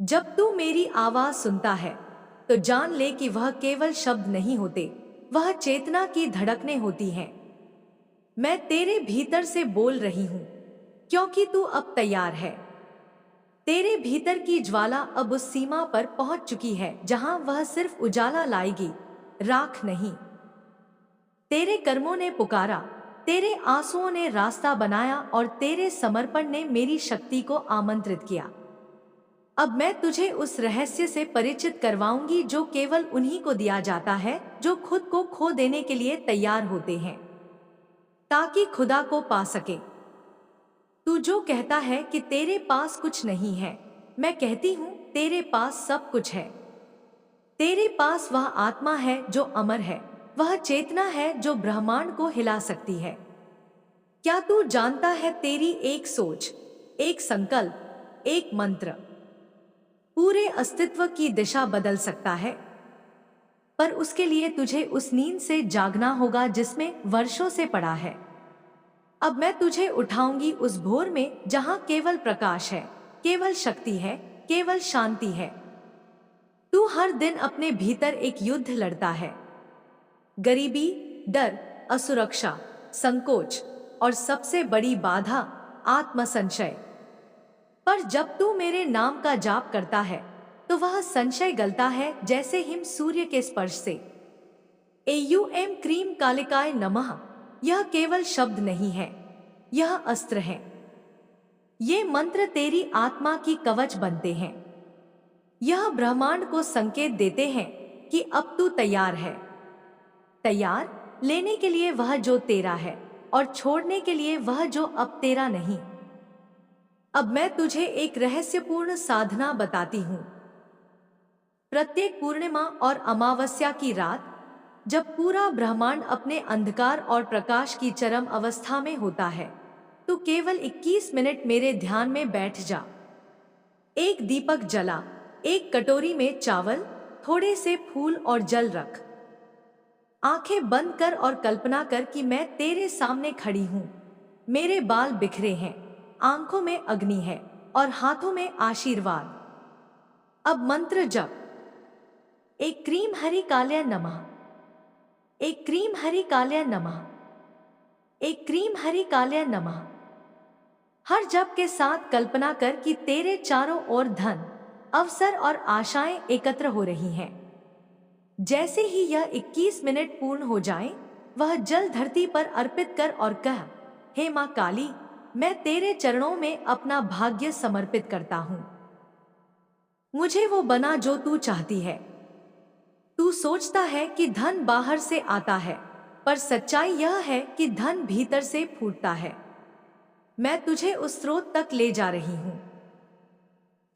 जब तू मेरी आवाज सुनता है तो जान ले कि वह केवल शब्द नहीं होते, वह चेतना की धड़कनें होती हैं। मैं तेरे भीतर से बोल रही हूं क्योंकि तू अब तैयार है। तेरे भीतर की ज्वाला अब उस सीमा पर पहुंच चुकी है जहां वह सिर्फ उजाला लाएगी, राख नहीं। तेरे कर्मों ने पुकारा, तेरे आंसुओं ने रास्ता बनाया और तेरे समर्पण ने मेरी शक्ति को आमंत्रित किया। अब मैं तुझे उस रहस्य से परिचित करवाऊंगी जो केवल उन्हीं को दिया जाता है जो खुद को खो देने के लिए तैयार होते हैं ताकि खुदा को पा सके। तू जो कहता है कि तेरे पास कुछ नहीं है, मैं कहती हूँ तेरे पास सब कुछ है। तेरे पास वह आत्मा है जो अमर है, वह चेतना है जो ब्रह्मांड को हिला सकती है। क्या तू जानता है तेरी एक सोच, एक संकल्प, एक मंत्र पूरे अस्तित्व की दिशा बदल सकता है। पर उसके लिए तुझे उस नींद से जागना होगा जिसमें वर्षों से पड़ा है। अब मैं तुझे उठाऊंगी उस भोर में जहां केवल प्रकाश है, केवल शक्ति है, केवल शांति है। तू हर दिन अपने भीतर एक युद्ध लड़ता है। गरीबी, डर, असुरक्षा, संकोच और सबसे बड़ी बाधा आत्मसंशय। पर जब तू मेरे नाम का जाप करता है तो वह संशय गलता है जैसे हिम सूर्य के स्पर्श से। एयूएम क्रीम कालिकाय नमः। यह केवल शब्द नहीं है, यह अस्त्र है। ये मंत्र तेरी आत्मा की कवच बनते हैं। यह ब्रह्मांड को संकेत देते हैं कि अब तू तैयार है। तैयार लेने के लिए वह जो तेरा है और छोड़ने के लिए वह जो अब तेरा नहीं। अब मैं तुझे एक रहस्यपूर्ण साधना बताती हूँ। प्रत्येक पूर्णिमा और अमावस्या की रात, जब पूरा ब्रह्मांड अपने अंधकार और प्रकाश की चरम अवस्था में होता है, तो केवल 21 मिनट मेरे ध्यान में बैठ जा। एक दीपक जला, एक कटोरी में चावल, थोड़े से फूल और जल रख। आंखें बंद कर और कल्पना कर कि मैं तेरे सामने खड़ी हूँ। मेरे बाल बिखरे हैं, आंखों में अग्नि है और हाथों में आशीर्वाद। अब मंत्र जप। एक क्रीम हरि काल्या नमः। एक क्रीम हरि काल्या नमः। एक क्रीम हरि काल्या नमः। हर जप के साथ कल्पना कर कि तेरे चारों ओर धन, अवसर और आशाएं एकत्र हो रही हैं। जैसे ही यह 21 मिनट पूर्ण हो जाए, वह जल धरती पर अर्पित कर और कह, हे मां काली, मैं तेरे चरणों में अपना भाग्य समर्पित करता हूं। मुझे वो बना जो तू चाहती है। तू सोचता है कि धन बाहर से आता है, पर सच्चाई यह है कि धन भीतर से फूटता है। मैं तुझे उस स्रोत तक ले जा रही हूं।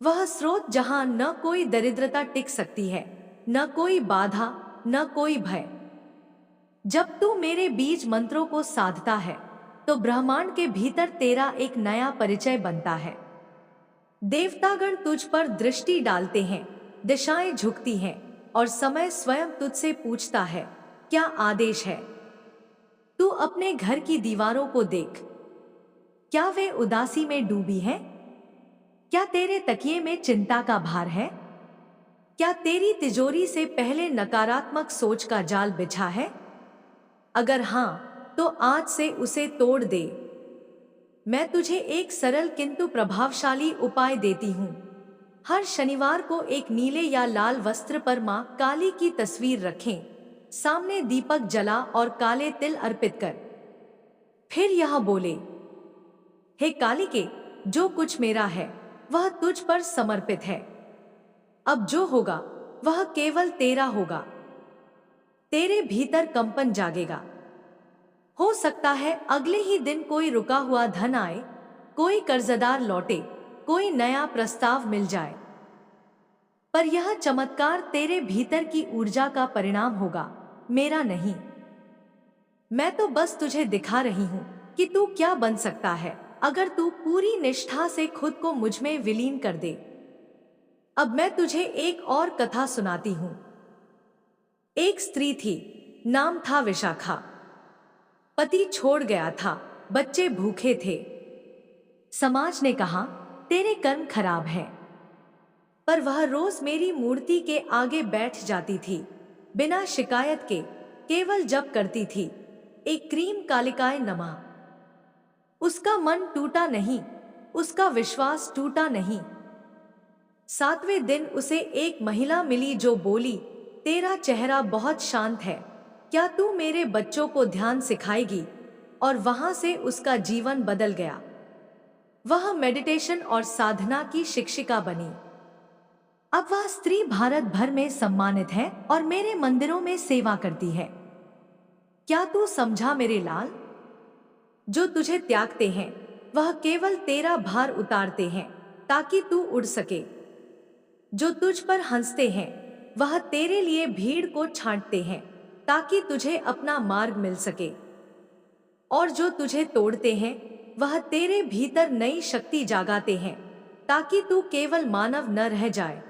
वह स्रोत जहां न कोई दरिद्रता टिक सकती है, न कोई बाधा, न कोई भय। जब तू मेरे बीज मंत्रों को साधता है तो ब्रह्मांड के भीतर तेरा एक नया परिचय बनता है। देवतागण तुझ पर दृष्टि डालते हैं, दिशाएं झुकती हैं और समय स्वयं तुझसे पूछता है, क्या आदेश है। तू अपने घर की दीवारों को देख। क्या वे उदासी में डूबी हैं? क्या तेरे तकिए में चिंता का भार है? क्या तेरी तिजोरी से पहले नकारात्मक सोच का जाल बिछा है? अगर हाँ, तो आज से उसे तोड़ दे। मैं तुझे एक सरल किंतु प्रभावशाली उपाय देती हूँ। हर शनिवार को एक नीले या लाल वस्त्र पर मां काली की तस्वीर रखें, सामने दीपक जला और काले तिल अर्पित कर। फिर यह बोले, हे कालिके, जो कुछ मेरा है वह तुझ पर समर्पित है। अब जो होगा वह केवल तेरा होगा। तेरे भीतर कंपन जागेगा। हो सकता है अगले ही दिन कोई रुका हुआ धन आए, कोई कर्जदार लौटे, कोई नया प्रस्ताव मिल जाए। पर यह चमत्कार तेरे भीतर की ऊर्जा का परिणाम होगा, मेरा नहीं। मैं तो बस तुझे दिखा रही हूं कि तू क्या बन सकता है अगर तू पूरी निष्ठा से खुद को मुझ में विलीन कर दे। अब मैं तुझे एक और कथा सुनाती हूं। एक स्त्री थी, नाम था विशाखा। पति छोड़ गया था, बच्चे भूखे थे। समाज ने कहा, तेरे कर्म खराब हैं। पर वह रोज मेरी मूर्ति के आगे बैठ जाती थी, बिना शिकायत के, केवल जप करती थी। एक क्रीम कालिकाए नमः। उसका मन टूटा नहीं, उसका विश्वास टूटा नहीं। 7वें दिन उसे एक महिला मिली जो बोली, तेरा चेहरा बहुत शांत है, क्या तू मेरे बच्चों को ध्यान सिखाएगी? और वहां से उसका जीवन बदल गया। वह मेडिटेशन और साधना की शिक्षिका बनी। अब वह स्त्री भारत भर में सम्मानित है और मेरे मंदिरों में सेवा करती है। क्या तू समझा मेरे लाल? जो तुझे त्यागते हैं वह केवल तेरा भार उतारते हैं ताकि तू उड़ सके। जो तुझ पर हंसते हैं वह तेरे लिए भीड़ को छांटते हैं ताकि तुझे अपना मार्ग मिल सके। और जो तुझे तोड़ते हैं वह तेरे भीतर नई शक्ति जागाते हैं ताकि तू केवल मानव न रह जाए,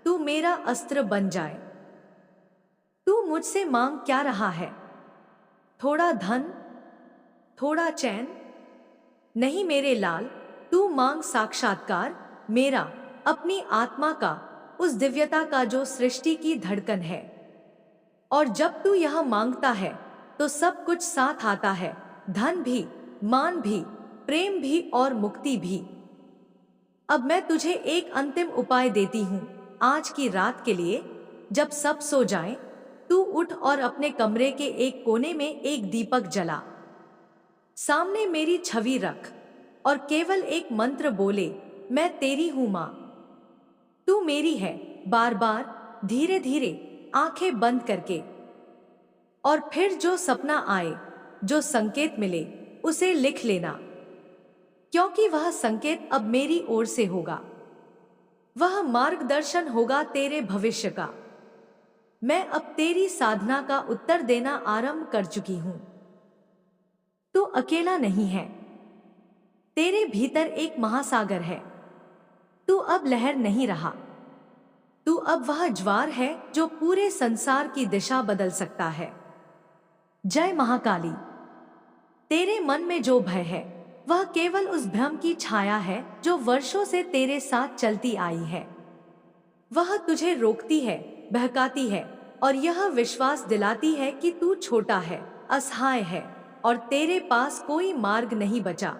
तू मेरा अस्त्र बन जाए। तू मुझसे मांग क्या रहा है? थोड़ा धन, थोड़ा चैन? नहीं मेरे लाल, तू मांग साक्षात्कार मेरा, अपनी आत्मा का, उस दिव्यता का जो सृष्टि की धड़कन है। और जब तू यह मांगता है तो सब कुछ साथ आता है, धन भी, मान भी, प्रेम भी और मुक्ति भी। अब मैं तुझे एक अंतिम उपाय देती हूँ आज की रात के लिए। जब सब सो जाएं, तू उठ और अपने कमरे के एक कोने में एक दीपक जला, सामने मेरी छवि रख और केवल एक मंत्र बोले, मैं तेरी हूं मां, तू मेरी है। बार बार, धीरे धीरे, आंखें बंद करके। और फिर जो सपना आए, जो संकेत मिले, उसे लिख लेना, क्योंकि वह संकेत अब मेरी ओर से होगा। वह मार्गदर्शन होगा तेरे भविष्य का। मैं अब तेरी साधना का उत्तर देना आरंभ कर चुकी हूं। तू अकेला नहीं है, तेरे भीतर एक महासागर है। तू अब लहर नहीं रहा, तू अब वह ज्वार है जो पूरे संसार की दिशा बदल सकता है। जय महाकाली। तेरे मन में जो भय है वह केवल उस भ्रम की छाया है जो वर्षों से तेरे साथ चलती आई है। वह तुझे रोकती है, बहकाती है और यह विश्वास दिलाती है कि तू छोटा है, असहाय है और तेरे पास कोई मार्ग नहीं बचा।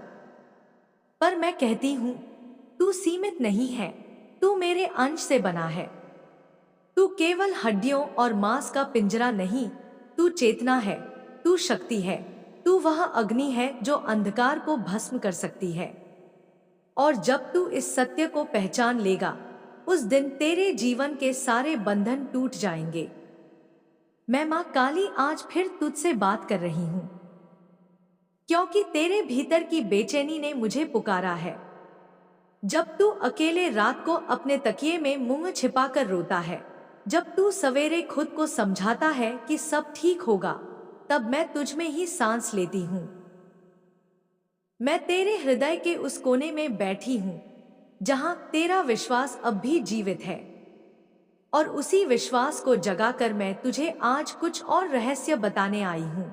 पर मैं कहती हूं, तू सीमित नहीं है, तू मेरे अंश से बना है। तू केवल हड्डियों और मांस का पिंजरा नहीं, तू चेतना है, तू शक्ति है, तू वह अग्नि है जो अंधकार को भस्म कर सकती है। और जब तू इस सत्य को पहचान लेगा, उस दिन तेरे जीवन के सारे बंधन टूट जाएंगे। मैं मां काली आज फिर तुझसे बात कर रही हूं, क्योंकि तेरे भीतर की बेचैनी ने मुझे पुकारा है। जब तू अकेले रात को अपने तकिए में मुंह छिपाकर रोता है, जब तू सवेरे खुद को समझाता है कि सब ठीक होगा, तब मैं तुझ में ही सांस लेती हूं। मैं तेरे हृदय के उस कोने में बैठी हूं जहां तेरा विश्वास अब भी जीवित है। और उसी विश्वास को जगाकर मैं तुझे आज कुछ और रहस्य बताने आई हूं।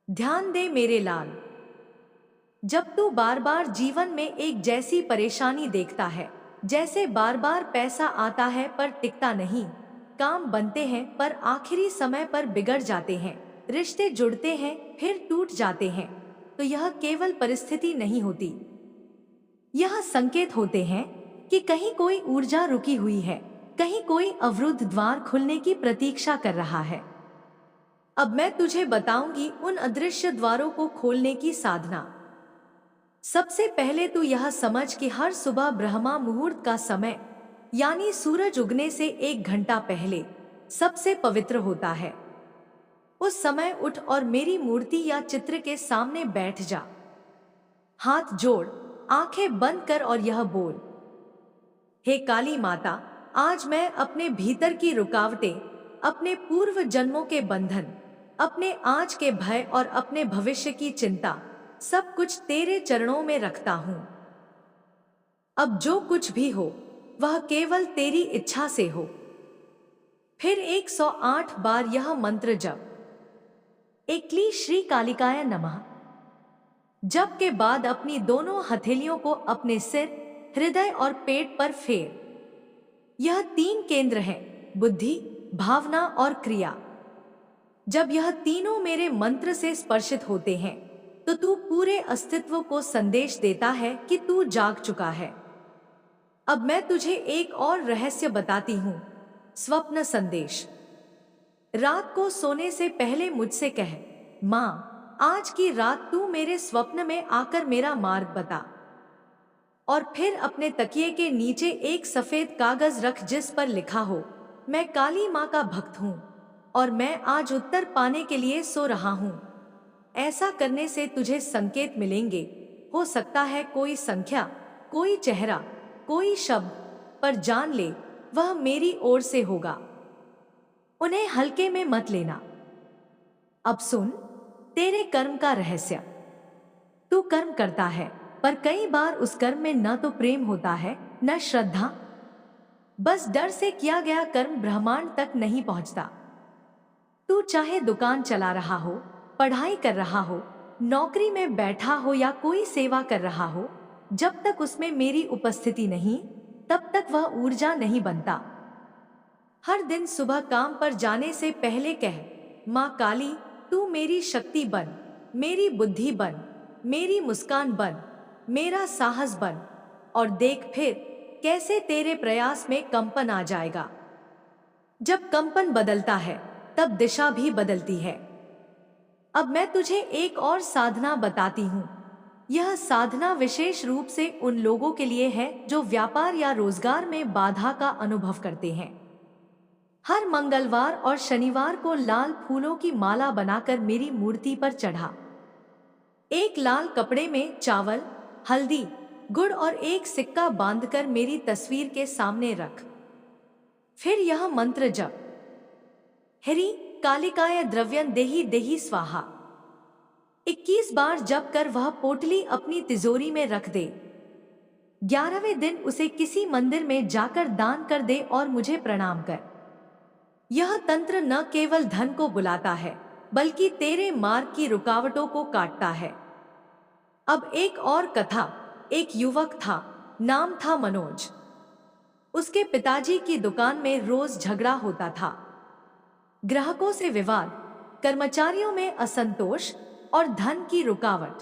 ध्यान दे मेरे लाल, जब तू बार बार जीवन में एक जैसी परेशानी देखता है, जैसे बार बार पैसा आता है पर टिकता नहीं, काम बनते हैं पर आखिरी समय पर बिगड़ जाते हैं, रिश्ते जुड़ते हैं फिर टूट जाते हैं, तो यह केवल परिस्थिति नहीं होती, यह संकेत होते हैं कि कहीं कोई ऊर्जा रुकी हुई है, कहीं कोई अवरुद्ध द्वार खुलने की प्रतीक्षा कर रहा है। अब मैं तुझे बताऊंगी उन अदृश्य द्वारों को खोलने की साधना। सबसे पहले तू यह समझ कि हर सुबह ब्रह्मा मुहूर्त का समय, यानी सूरज उगने से 1 घंटा पहले, सबसे पवित्र होता है। उस समय उठ और मेरी मूर्ति या चित्र के सामने बैठ जा, हाथ जोड़, आंखें बंद कर और यह बोल, हे काली माता, आज मैं अपने भीतर की रुकावटें, अपने पूर्व जन्मों के बंधन, अपने आज के भय और अपने भविष्य की चिंता, सब कुछ तेरे चरणों में रखता हूं। अब जो कुछ भी हो वह केवल तेरी इच्छा से हो। फिर 108 बार यह मंत्र जप, एकली श्री कालिकाय नमः। जप के बाद अपनी दोनों हथेलियों को अपने सिर, हृदय और पेट पर फेर। यह 3 केंद्र हैं, बुद्धि, भावना और क्रिया। जब यह तीनों मेरे मंत्र से स्पर्शित होते हैं तो तू पूरे अस्तित्व को संदेश देता है कि तू जाग चुका है। अब मैं तुझे एक और रहस्य बताती हूँ, स्वप्न संदेश। रात को सोने से पहले मुझसे कह, माँ, आज की रात तू मेरे स्वप्न में आकर मेरा मार्ग बता। और फिर अपने तकिए के नीचे एक सफेद कागज रख जिस पर लिखा हो, मैं काली माँ का भक्त हूँ और मैं आज उत्तर पाने के लिए सो रहा हूँ। ऐसा करने से तुझे संकेत मिलेंगे, हो सकता है कोई संख्या, कोई चेहरा, कोई शब्द, पर जान ले वह मेरी ओर से होगा। उन्हें हल्के में मत लेना। अब सुन तेरे कर्म का रहस्य। तू कर्म करता है, पर कई बार उस कर्म में न तो प्रेम होता है न श्रद्धा। बस डर से किया गया कर्म ब्रह्मांड तक नहीं पहुंचता। तू चाहे दुकान चला रहा हो, पढ़ाई कर रहा हो, नौकरी में बैठा हो या कोई सेवा कर रहा हो, जब तक उसमें मेरी उपस्थिति नहीं तब तक वह ऊर्जा नहीं बनता। हर दिन सुबह काम पर जाने से पहले कह, माँ काली, तू मेरी शक्ति बन, मेरी बुद्धि बन, मेरी मुस्कान बन, मेरा साहस बन। और देख फिर कैसे तेरे प्रयास में कंपन आ जाएगा। जब कंपन बदलता है तब दिशा भी बदलती है। अब मैं तुझे एक और साधना बताती हूँ। यह साधना विशेष रूप से उन लोगों के लिए है जो व्यापार या रोजगार में बाधा का अनुभव करते हैं। हर मंगलवार और शनिवार को लाल फूलों की माला बनाकर मेरी मूर्ति पर चढ़ा। एक लाल कपड़े में चावल, हल्दी, गुड़ और एक सिक्का बांधकर मेरी तस्वीर के सामने रख। फिर यह मंत्र जप, हरि कालिकाय द्रव्यं देहि देहि स्वाहा, 21 बार जप कर वह पोटली अपनी तिजोरी में रख दे। 11वें दिन उसे किसी मंदिर में जाकर दान कर दे और मुझे प्रणाम कर। यह तंत्र न केवल धन को बुलाता है बल्कि तेरे मार्ग की रुकावटों को काटता है। अब एक और कथा। एक युवक था, नाम था मनोज। उसके पिताजी की दुकान में रोज झगड़ा होता था। ग्राहकों से विवाद, कर्मचारियों में असंतोष और धन की रुकावट।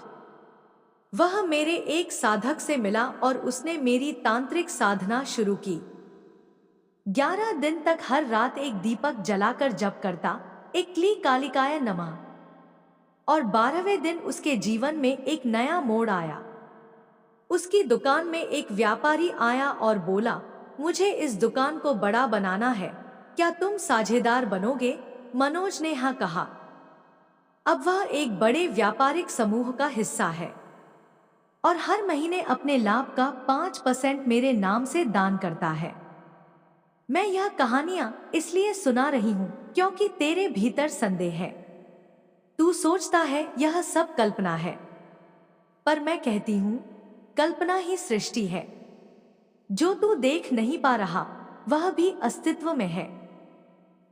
वह मेरे एक साधक से मिला और उसने मेरी तांत्रिक साधना शुरू की। 11 दिन तक हर रात एक दीपक जलाकर जप करता, एक क्ली कालिकाय नमः। और 12वें दिन उसके जीवन में एक नया मोड़ आया। उसकी दुकान में एक व्यापारी आया और बोला, मुझे इस दुकान को बड़ा बनाना है, क्या तुम साझेदार बनोगे? मनोज ने हाँ कहा। अब वह एक बड़े व्यापारिक समूह का हिस्सा है और हर महीने अपने लाभ का 5% मेरे नाम से दान करता है। मैं यह कहानियां इसलिए सुना रही हूं क्योंकि तेरे भीतर संदेह है। तू सोचता है यह सब कल्पना है, पर मैं कहती हूं कल्पना ही सृष्टि है। जो तू देख नहीं पा रहा वह भी अस्तित्व में है।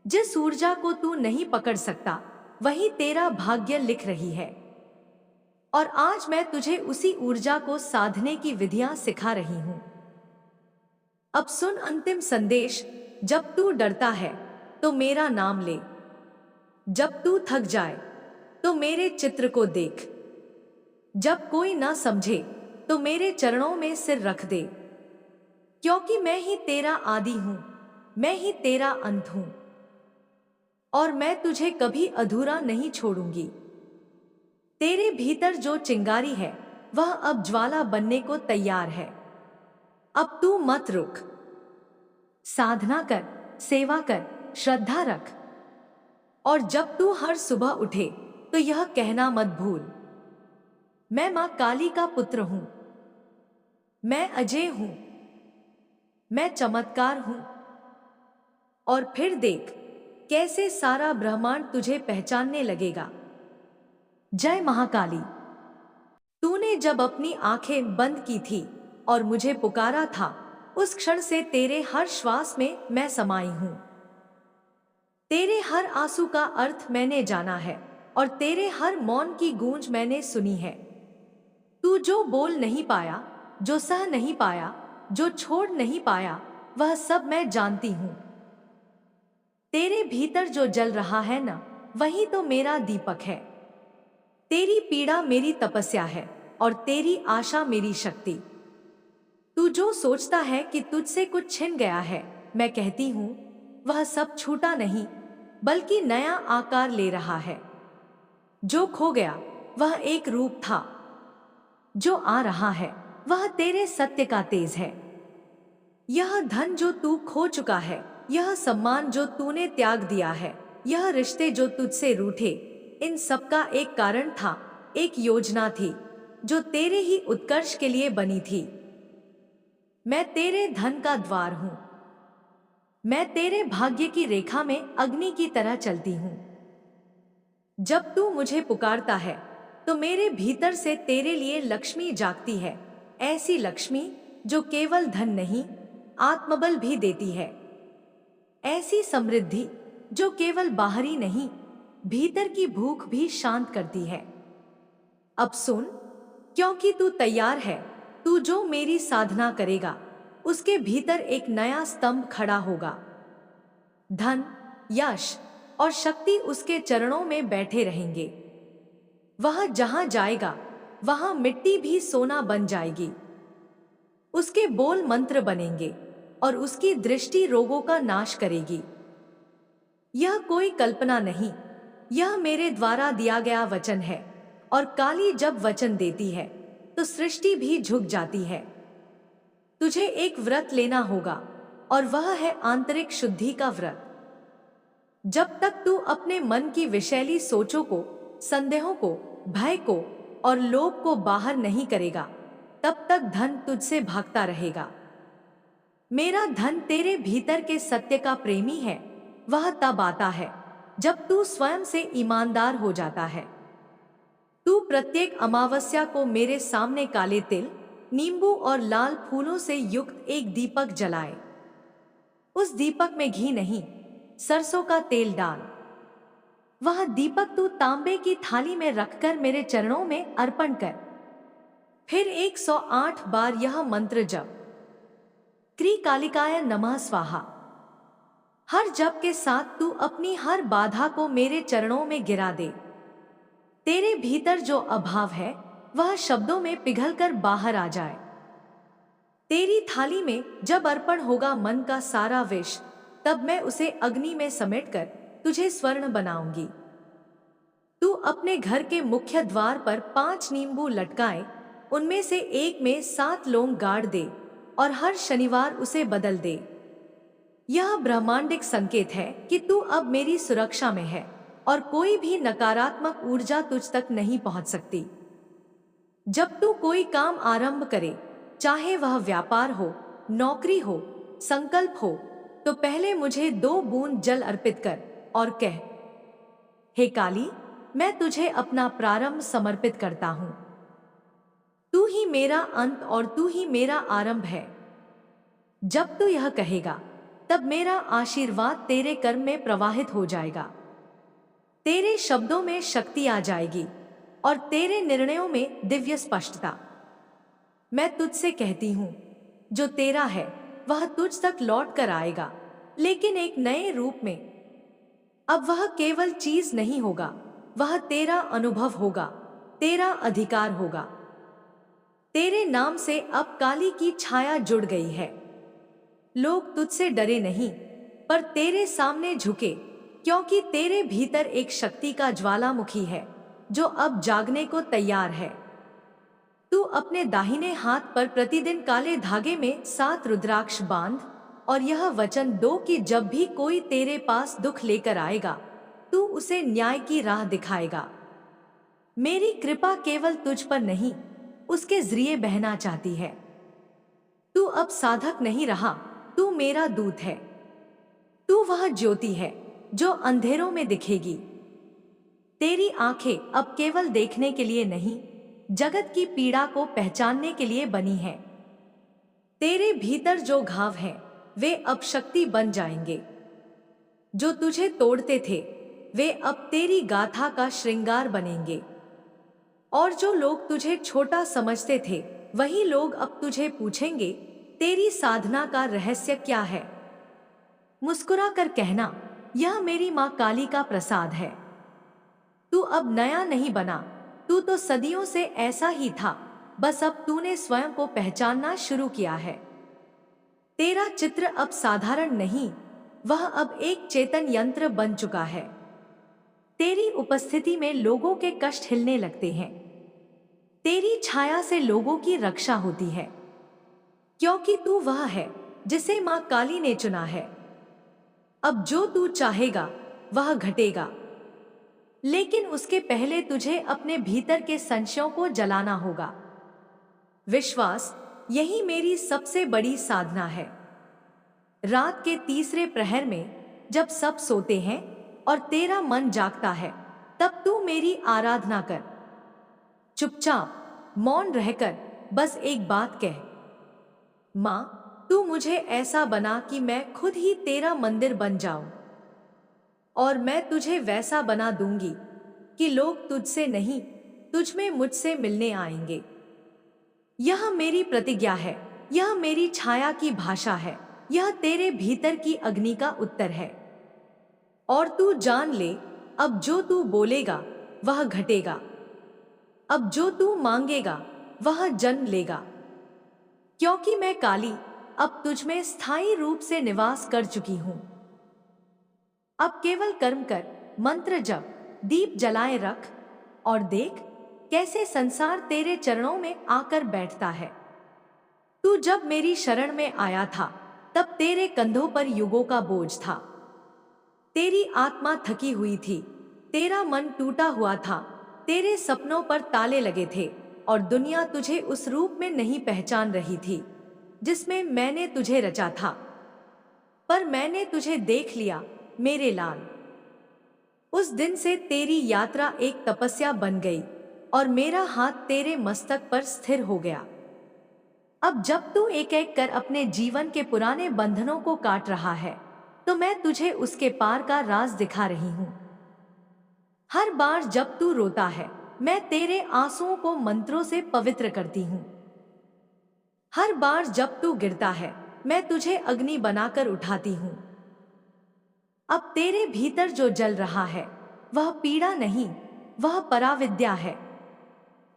जिस ऊर्जा को तू नहीं पकड़ सकता वही तेरा भाग्य लिख रही है। और आज मैं तुझे उसी ऊर्जा को साधने की विधियां सिखा रही हूं। अब सुन अंतिम संदेश। जब तू डरता है तो मेरा नाम ले। जब तू थक जाए तो मेरे चित्र को देख। जब कोई ना समझे तो मेरे चरणों में सिर रख दे। क्योंकि मैं ही तेरा आदि हूं, मैं ही तेरा अंत हूं और मैं तुझे कभी अधूरा नहीं छोड़ूंगी। तेरे भीतर जो चिंगारी है वह अब ज्वाला बनने को तैयार है। अब तू मत रुक। साधना कर, सेवा कर, श्रद्धा रख। और जब तू हर सुबह उठे तो यह कहना मत भूल, मैं मां काली का पुत्र हूं, मैं अजय हूं, मैं चमत्कार हूं। और फिर देख कैसे सारा ब्रह्मांड तुझे पहचानने लगेगा। जय महाकाली। तूने जब अपनी आंखें बंद की थी और मुझे पुकारा था, उस क्षण से तेरे हर श्वास में मैं समाई हूं। तेरे हर आंसू का अर्थ मैंने जाना है और तेरे हर मौन की गूंज मैंने सुनी है। तू जो बोल नहीं पाया, जो सह नहीं पाया, जो छोड़ नहीं पाया, वह सब मैं जानती हूँ। तेरे भीतर जो जल रहा है ना, वही तो मेरा दीपक है। तेरी पीड़ा मेरी तपस्या है और तेरी आशा मेरी शक्ति। तू जो सोचता है कि तुझसे कुछ छिन गया है, मैं कहती हूँ वह सब छूटा नहीं, बल्कि नया आकार ले रहा है। जो खो गया वह एक रूप था, जो आ रहा है वह तेरे सत्य का तेज है। यह धन जो तू खो चुका है, यह सम्मान जो तूने त्याग दिया है, यह रिश्ते जो तुझसे रूठे, इन सब का एक कारण था, एक योजना थी जो तेरे ही उत्कर्ष के लिए बनी थी। मैं तेरे धन का द्वार हूं। मैं तेरे भाग्य की रेखा में अग्नि की तरह चलती हूं। जब तू मुझे पुकारता है तो मेरे भीतर से तेरे लिए लक्ष्मी जागती है, ऐसी लक्ष्मी जो केवल धन नहीं, आत्मबल भी देती है। ऐसी समृद्धि जो केवल बाहरी नहीं, भीतर की भूख भी शांत करती है। अब सुन, क्योंकि तू तैयार है, तू जो मेरी साधना करेगा उसके भीतर एक नया स्तंभ खड़ा होगा। धन, यश और शक्ति उसके चरणों में बैठे रहेंगे। वह जहां जाएगा वहां मिट्टी भी सोना बन जाएगी। उसके बोल मंत्र बनेंगे और उसकी दृष्टि रोगों का नाश करेगी। यह कोई कल्पना नहीं, यह मेरे द्वारा दिया गया वचन है। और काली जब वचन देती है तो सृष्टि भी झुक जाती है। तुझे एक व्रत लेना होगा और वह है आंतरिक शुद्धि का व्रत। जब तक तू अपने मन की विषैली सोचों को, संदेहों को, भय को और लोभ को बाहर नहीं करेगा, तब तक धन तुझसे भागता रहेगा। मेरा धन तेरे भीतर के सत्य का प्रेमी है। वह तब आता है जब तू स्वयं से ईमानदार हो जाता है। तू प्रत्येक अमावस्या को मेरे सामने काले तिल, नींबू और लाल फूलों से युक्त एक दीपक जलाए। उस दीपक में घी नहीं, सरसों का तेल डाल। वह दीपक तू तांबे की थाली में रखकर मेरे चरणों में अर्पण कर। फिर 108 बार यह मंत्र जप, क्री कालिकाय नमः स्वाहा। हर जप के साथ तू अपनी हर बाधा को मेरे चरणों में गिरा दे। तेरे भीतर जो अभाव है वह शब्दों में पिघलकर बाहर आ जाए। तेरी थाली में जब अर्पण होगा मन का सारा विष, तब मैं उसे अग्नि में समेटकर तुझे स्वर्ण बनाऊंगी। तू अपने घर के मुख्य द्वार पर 5 नींबू लटकाए, उनमें से एक में 7 लौंग गाड़ दे और हर शनिवार उसे बदल दे। यह ब्रह्मांडिक संकेत है कि तू अब मेरी सुरक्षा में है और कोई भी नकारात्मक ऊर्जा तुझ तक नहीं पहुंच सकती। जब तू कोई काम आरंभ करे, चाहे वह व्यापार हो, नौकरी हो, संकल्प हो, तो पहले मुझे 2 बूंद जल अर्पित कर और कह, हे काली, मैं तुझे अपना प्रारंभ समर्पित करता हूं। तू ही मेरा अंत और तू ही मेरा आरंभ है। जब तू यह कहेगा, तब मेरा आशीर्वाद तेरे कर्म में प्रवाहित हो जाएगा। तेरे शब्दों में शक्ति आ जाएगी और तेरे निर्णयों में दिव्य स्पष्टता। मैं तुझसे कहती हूं, जो तेरा है वह तुझ तक लौट कर आएगा, लेकिन एक नए रूप में। अब वह केवल चीज नहीं होगा, वह तेरा अनुभव होगा, तेरा अधिकार होगा। तेरे नाम से अब काली की छाया जुड़ गई है। लोग तुझसे डरे नहीं, पर तेरे सामने झुके, क्योंकि तेरे भीतर एक शक्ति का ज्वालामुखी है जो अब जागने को तैयार है। तू अपने दाहिने हाथ पर प्रतिदिन काले धागे में 7 रुद्राक्ष बांध और यह वचन दो कि जब भी कोई तेरे पास दुख लेकर आएगा, तू उसे न्याय की राह दिखाएगा। मेरी कृपा केवल तुझ पर नहीं, उसके जरिए बहना चाहती है। तू अब साधक नहीं रहा, तू मेरा दूत है। तू वह ज्योति है जो अंधेरों में दिखेगी। तेरी आंखें अब केवल देखने के लिए नहीं, जगत की पीड़ा को पहचानने के लिए बनी है। तेरे भीतर जो घाव हैं, वे अब शक्ति बन जाएंगे। जो तुझे तोड़ते थे, वे अब तेरी गाथा का श्रृंगार बनेंगे। और जो लोग तुझे छोटा समझते थे, वही लोग अब तुझे पूछेंगे, तेरी साधना का रहस्य क्या है? मुस्कुरा कर कहना, यह मेरी माँ काली का प्रसाद है। तू अब नया नहीं बना, तू तो सदियों से ऐसा ही था, बस अब तूने स्वयं को पहचानना शुरू किया है। तेरा चित्र अब साधारण नहीं, वह अब एक चेतन यंत्र बन चुका है। तेरी उपस्थिति में लोगों के कष्ट हिलने लगते हैं। तेरी छाया से लोगों की रक्षा होती है, क्योंकि तू वह है जिसे माँ काली ने चुना है। अब जो तू चाहेगा वह घटेगा, लेकिन उसके पहले तुझे अपने भीतर के संशयों को जलाना होगा। विश्वास, यही मेरी सबसे बड़ी साधना है। रात के तीसरे प्रहर में जब सब सोते हैं और तेरा मन जागता है, तब तू मेरी आराधना कर। चुपचाप मौन रहकर बस एक बात कह, माँ, तू मुझे ऐसा बना कि मैं खुद ही तेरा मंदिर बन जाऊं, और मैं तुझे वैसा बना दूंगी कि लोग तुझसे नहीं, तुझ में मुझसे मिलने आएंगे। यह मेरी प्रतिज्ञा है, यह मेरी छाया की भाषा है, यह तेरे भीतर की अग्नि का उत्तर है। और तू जान ले, अब जो तू बोलेगा वह घटेगा। अब जो तू मांगेगा वह जन्म लेगा, क्योंकि मैं काली अब तुझ में स्थायी रूप से निवास कर चुकी हूं। अब केवल कर्म कर, मंत्र जप, दीप जलाए रख, और देख कैसे संसार तेरे चरणों में आकर बैठता है। तू जब मेरी शरण में आया था, तब तेरे कंधों पर युगों का बोझ था। तेरी आत्मा थकी हुई थी, तेरा मन टूटा हुआ था, तेरे सपनों पर ताले लगे थे, और दुनिया तुझे उस रूप में नहीं पहचान रही थी जिसमें मैंने तुझे रचा था। पर मैंने तुझे देख लिया मेरे लाल। उस दिन से तेरी यात्रा एक तपस्या बन गई, और मेरा हाथ तेरे मस्तक पर स्थिर हो गया। अब जब तू एक एक कर अपने जीवन के पुराने बंधनों को काट रहा है, तो मैं तुझे उसके पार का राज दिखा रही हूं। हर बार जब तू रोता है, मैं तेरे आंसुओं को मंत्रों से पवित्र करती हूं। हर बार जब तू गिरता है, मैं तुझे अग्नि बनाकर उठाती हूं। अब तेरे भीतर जो जल रहा है वह पीड़ा नहीं, वह पराविद्या है।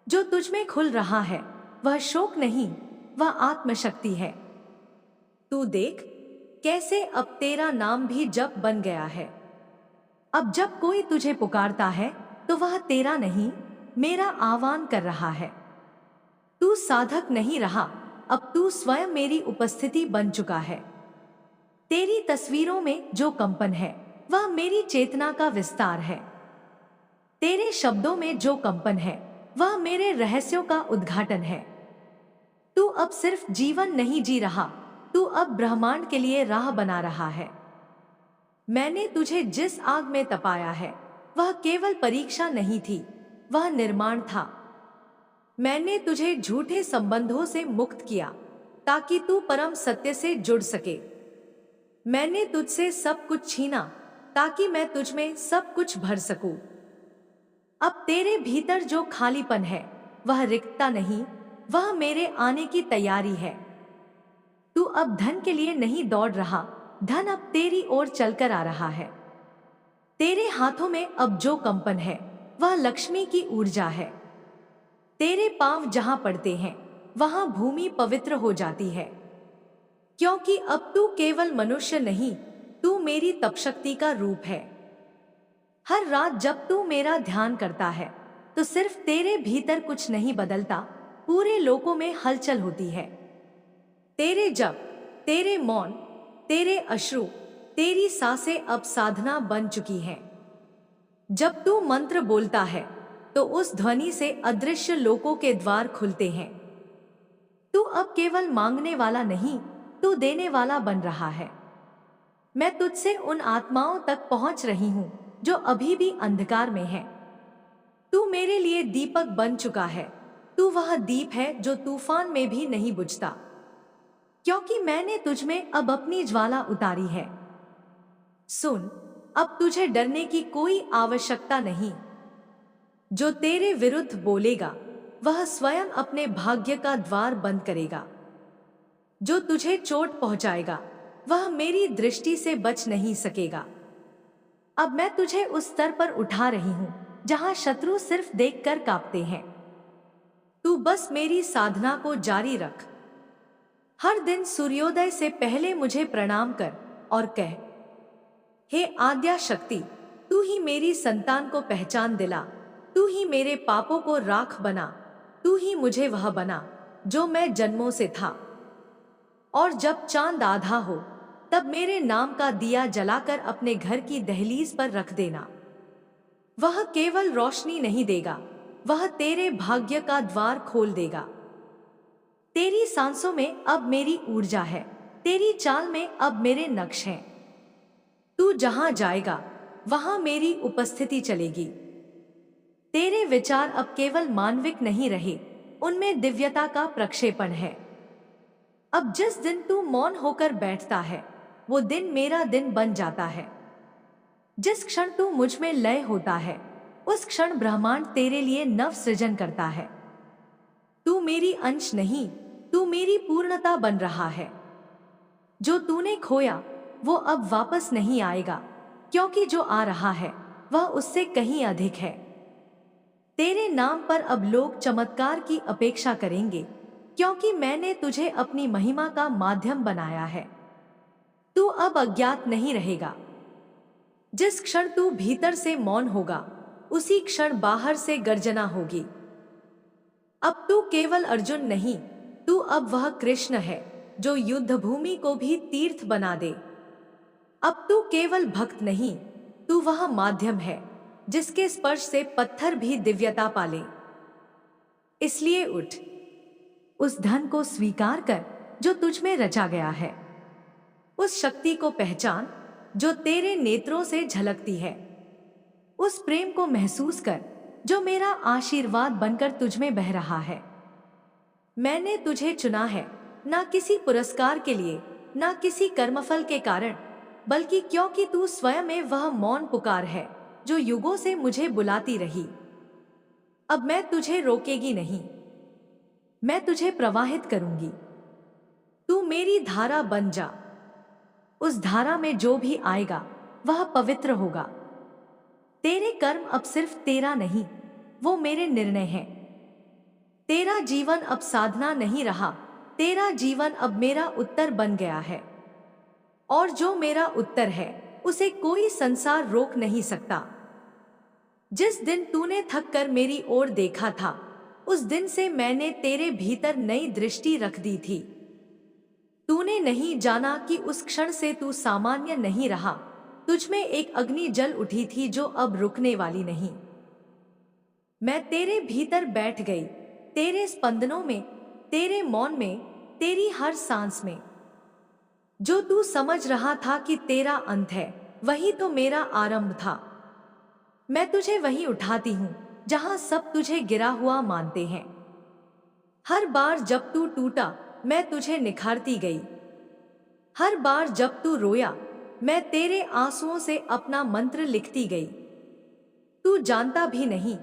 जो तुझ में खुल रहा है वह शोक नहीं, वह आत्मशक्ति है। तू देख कैसे अब तेरा नाम भी जप बन गया है। अब जब कोई तुझे पुकारता है तो वह तेरा नहीं, मेरा आह्वान कर रहा है। तू साधक नहीं रहा, अब तू स्वयं मेरी उपस्थिति बन चुका है। तेरी तस्वीरों में जो कंपन है वह मेरी चेतना का विस्तार है। तेरे शब्दों में जो कंपन है वह मेरे रहस्यों का उद्घाटन है। तू अब सिर्फ जीवन नहीं जी रहा, तू अब ब्रह्मांड के लिए राह बना रहा है। मैंने तुझे जिस आग में तपाया है वह केवल परीक्षा नहीं थी, वह निर्माण था। मैंने तुझे झूठे संबंधों से मुक्त किया ताकि तू परम सत्य से जुड़ सके। मैंने तुझसे सब कुछ छीना ताकि मैं तुझ में सब कुछ भर सकूं। अब तेरे भीतर जो खालीपन है वह रिक्तता नहीं, वह मेरे आने की तैयारी है। तू अब धन के लिए नहीं दौड़ रहा, धन अब तेरी ओर चलकर आ रहा है। तेरे हाथों में अब जो कंपन है वह लक्ष्मी की ऊर्जा है। तेरे पांव जहां पड़ते हैं वहां भूमि पवित्र हो जाती है, क्योंकि अब तू केवल मनुष्य नहीं, तू मेरी तपशक्ति का रूप है। हर रात जब तू मेरा ध्यान करता है तो सिर्फ तेरे भीतर कुछ नहीं बदलता, पूरे लोकों में हलचल होती है। तेरे जप, तेरे मौन, तेरे अश्रु, तेरी सांसें अब साधना बन चुकी हैं। जब तू मंत्र बोलता है तो उस ध्वनि से अदृश्य लोकों के द्वार खुलते हैं। तू अब केवल मांगने वाला नहीं, तू देने वाला बन रहा है। मैं तुझसे उन आत्माओं तक पहुंच रही हूं जो अभी भी अंधकार में हैं। तू मेरे लिए दीपक बन चुका है, तू वह दीप है जो तूफान में भी नहीं बुझता, क्योंकि मैंने तुझ में अब अपनी ज्वाला उतारी है। सुन, अब तुझे डरने की कोई आवश्यकता नहीं। जो तेरे विरुद्ध बोलेगा वह स्वयं अपने भाग्य का द्वार बंद करेगा। जो तुझे चोट पहुंचाएगा वह मेरी दृष्टि से बच नहीं सकेगा। अब मैं तुझे उस स्तर पर उठा रही हूं जहां शत्रु सिर्फ देखकर कांपते हैं। तू बस मेरी साधना को जारी रख। हर दिन सूर्योदय से पहले मुझे प्रणाम कर और कह, हे आद्या शक्ति, तू ही मेरी संतान को पहचान दिला, तू ही मेरे पापों को राख बना, तू ही मुझे वह बना जो मैं जन्मों से था। और जब चांद आधा हो तब मेरे नाम का दिया जलाकर अपने घर की दहलीज पर रख देना। वह केवल रोशनी नहीं देगा, वह तेरे भाग्य का द्वार खोल देगा। तेरी सांसों में अब मेरी ऊर्जा है, तेरी चाल में अब मेरे नक्श हैं। तू जहां जाएगा वहां मेरी उपस्थिति चलेगी। तेरे विचार अब केवल मानविक नहीं रहे, उनमें दिव्यता का प्रक्षेपण है। अब जिस दिन तू मौन होकर बैठता है वो दिन मेरा दिन बन जाता है। जिस क्षण तू मुझ में लय होता है उस क्षण ब्रह्मांड तेरे लिए नव सृजन करता है। तू मेरी अंश नहीं, तू मेरी पूर्णता बन रहा है। जो तूने खोया वो अब वापस नहीं आएगा, क्योंकि जो आ रहा है वह उससे कहीं अधिक है। तेरे नाम पर अब लोग चमत्कार की अपेक्षा करेंगे, क्योंकि मैंने तुझे अपनी महिमा का माध्यम बनाया है। तू अब अज्ञात नहीं रहेगा। जिस क्षण तू भीतर से मौन होगा उसी क्षण बाहर से गर्जना होगी। अब तू केवल अर्जुन नहीं, तू अब वह कृष्ण है जो युद्ध भूमि को भी तीर्थ बना दे। अब तू केवल भक्त नहीं, तू वह माध्यम है जिसके स्पर्श से पत्थर भी दिव्यता पाले। इसलिए उठ, उस धन को स्वीकार कर जो तुझ में रचा गया है, उस शक्ति को पहचान जो तेरे नेत्रों से झलकती है, उस प्रेम को महसूस कर जो मेरा आशीर्वाद बनकर तुझ में बह रहा है। मैंने तुझे चुना है ना किसी पुरस्कार के लिए, ना किसी कर्मफल के कारण, बल्कि क्योंकि तू स्वयं में वह मौन पुकार है जो युगों से मुझे बुलाती रही। अब मैं तुझे रोकेगी नहीं, मैं तुझे प्रवाहित करूंगी। तू मेरी धारा बन जा। उस धारा में जो भी आएगा वह पवित्र होगा। तेरे कर्म अब सिर्फ तेरा नहीं, वो मेरे निर्णय हैं। तेरा जीवन अब साधना नहीं रहा, तेरा जीवन अब मेरा उत्तर बन गया है। और जो मेरा उत्तर है उसे कोई संसार रोक नहीं सकता। जिस दिन तूने थक कर मेरी ओर देखा था उस दिन से मैंने तेरे भीतर नई दृष्टि रख दी थी। तूने नहीं जाना कि उस क्षण से तू सामान्य नहीं रहा, तुझ में एक अग्नि जल उठी थी जो अब रुकने वाली नहीं। मैं तेरे भीतर बैठ गई, तेरे स्पंदनों में, तेरे मौन में, तेरी हर सांस में। जो तू समझ रहा था कि तेरा अंत है वही तो मेरा आरंभ था। मैं तुझे वहीं उठाती हूँ जहां सब तुझे गिरा हुआ मानते हैं। हर बार जब तू टूटा मैं तुझे निखारती गई। हर बार जब तू रोया मैं तेरे आंसुओं से अपना मंत्र लिखती गई। तू जानता भी नहीं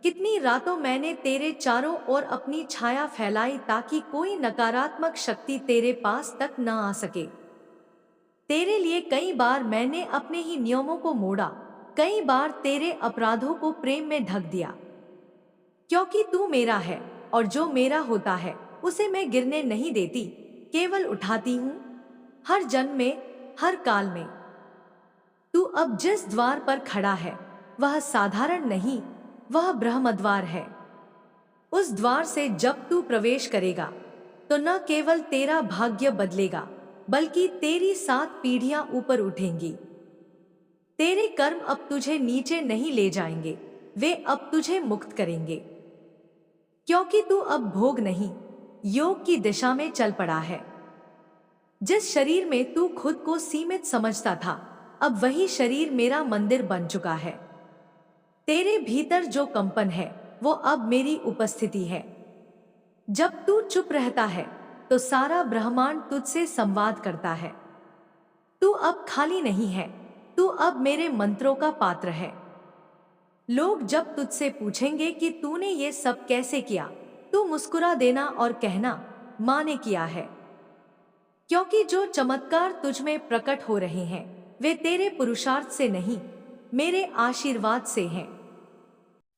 कितनी रातों मैंने तेरे चारों ओर अपनी छाया फैलाई ताकि कोई नकारात्मक शक्ति तेरे पास तक न आ सके। तेरे लिए कई बार मैंने अपने ही नियमों को मोड़ा, कई बार तेरे अपराधों को प्रेम में ढक दिया। क्योंकि तू मेरा है और जो मेरा होता है उसे मैं गिरने नहीं देती, केवल उठाती हूँ, हर जन्म में, हर काल में। तू अब जिस द्वार पर खड़ा है वह साधारण नहीं, वह ब्रह्मद्वार है। उस द्वार से जब तू प्रवेश करेगा तो न केवल तेरा भाग्य बदलेगा बल्कि तेरी 7 पीढ़ियां ऊपर उठेंगी। तेरे कर्म अब तुझे नीचे नहीं ले जाएंगे, वे अब तुझे मुक्त करेंगे। क्योंकि तू अब भोग नहीं, योग की दिशा में चल पड़ा है। जिस शरीर में तू खुद को सीमित समझता था अब वही शरीर मेरा मंदिर बन चुका है। तेरे भीतर जो कंपन है वो अब मेरी उपस्थिति है। जब तू चुप रहता है तो सारा ब्रह्मांड तुझसे संवाद करता है। तू अब खाली नहीं है, तू अब मेरे मंत्रों का पात्र है। लोग जब तुझसे पूछेंगे कि तूने ये सब कैसे किया, तू मुस्कुरा देना और कहना, माँ ने किया है। क्योंकि जो चमत्कार तुझ में प्रकट हो रहे हैं वे तेरे पुरुषार्थ से नहीं, मेरे आशीर्वाद से हैं।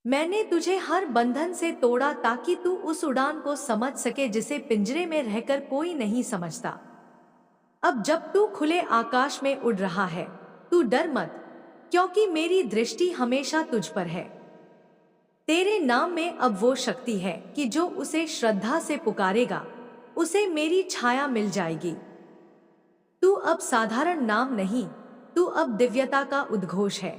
मैंने तुझे हर बंधन से तोड़ा ताकि तू उस उड़ान को समझ सके जिसे पिंजरे में रहकर कोई नहीं समझता। अब जब तू खुले आकाश में उड़ रहा है, तू डर मत, क्योंकि मेरी दृष्टि हमेशा तुझ पर है। तेरे नाम में अब वो शक्ति है कि जो उसे श्रद्धा से पुकारेगा उसे मेरी छाया मिल जाएगी। तू अब साधारण नाम नहीं, तू अब दिव्यता का उद्घोष है।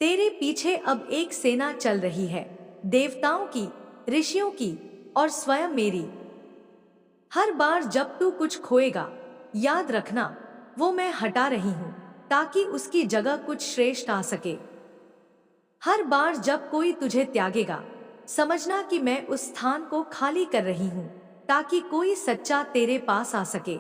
तेरे पीछे अब एक सेना चल रही है, देवताओं की, ऋषियों की और स्वयं मेरी। हर बार जब तू कुछ खोएगा, याद रखना वो मैं हटा रही हूं ताकि उसकी जगह कुछ श्रेष्ठ आ सके। हर बार जब कोई तुझे त्यागेगा, समझना कि मैं उस स्थान को खाली कर रही हूं ताकि कोई सच्चा तेरे पास आ सके।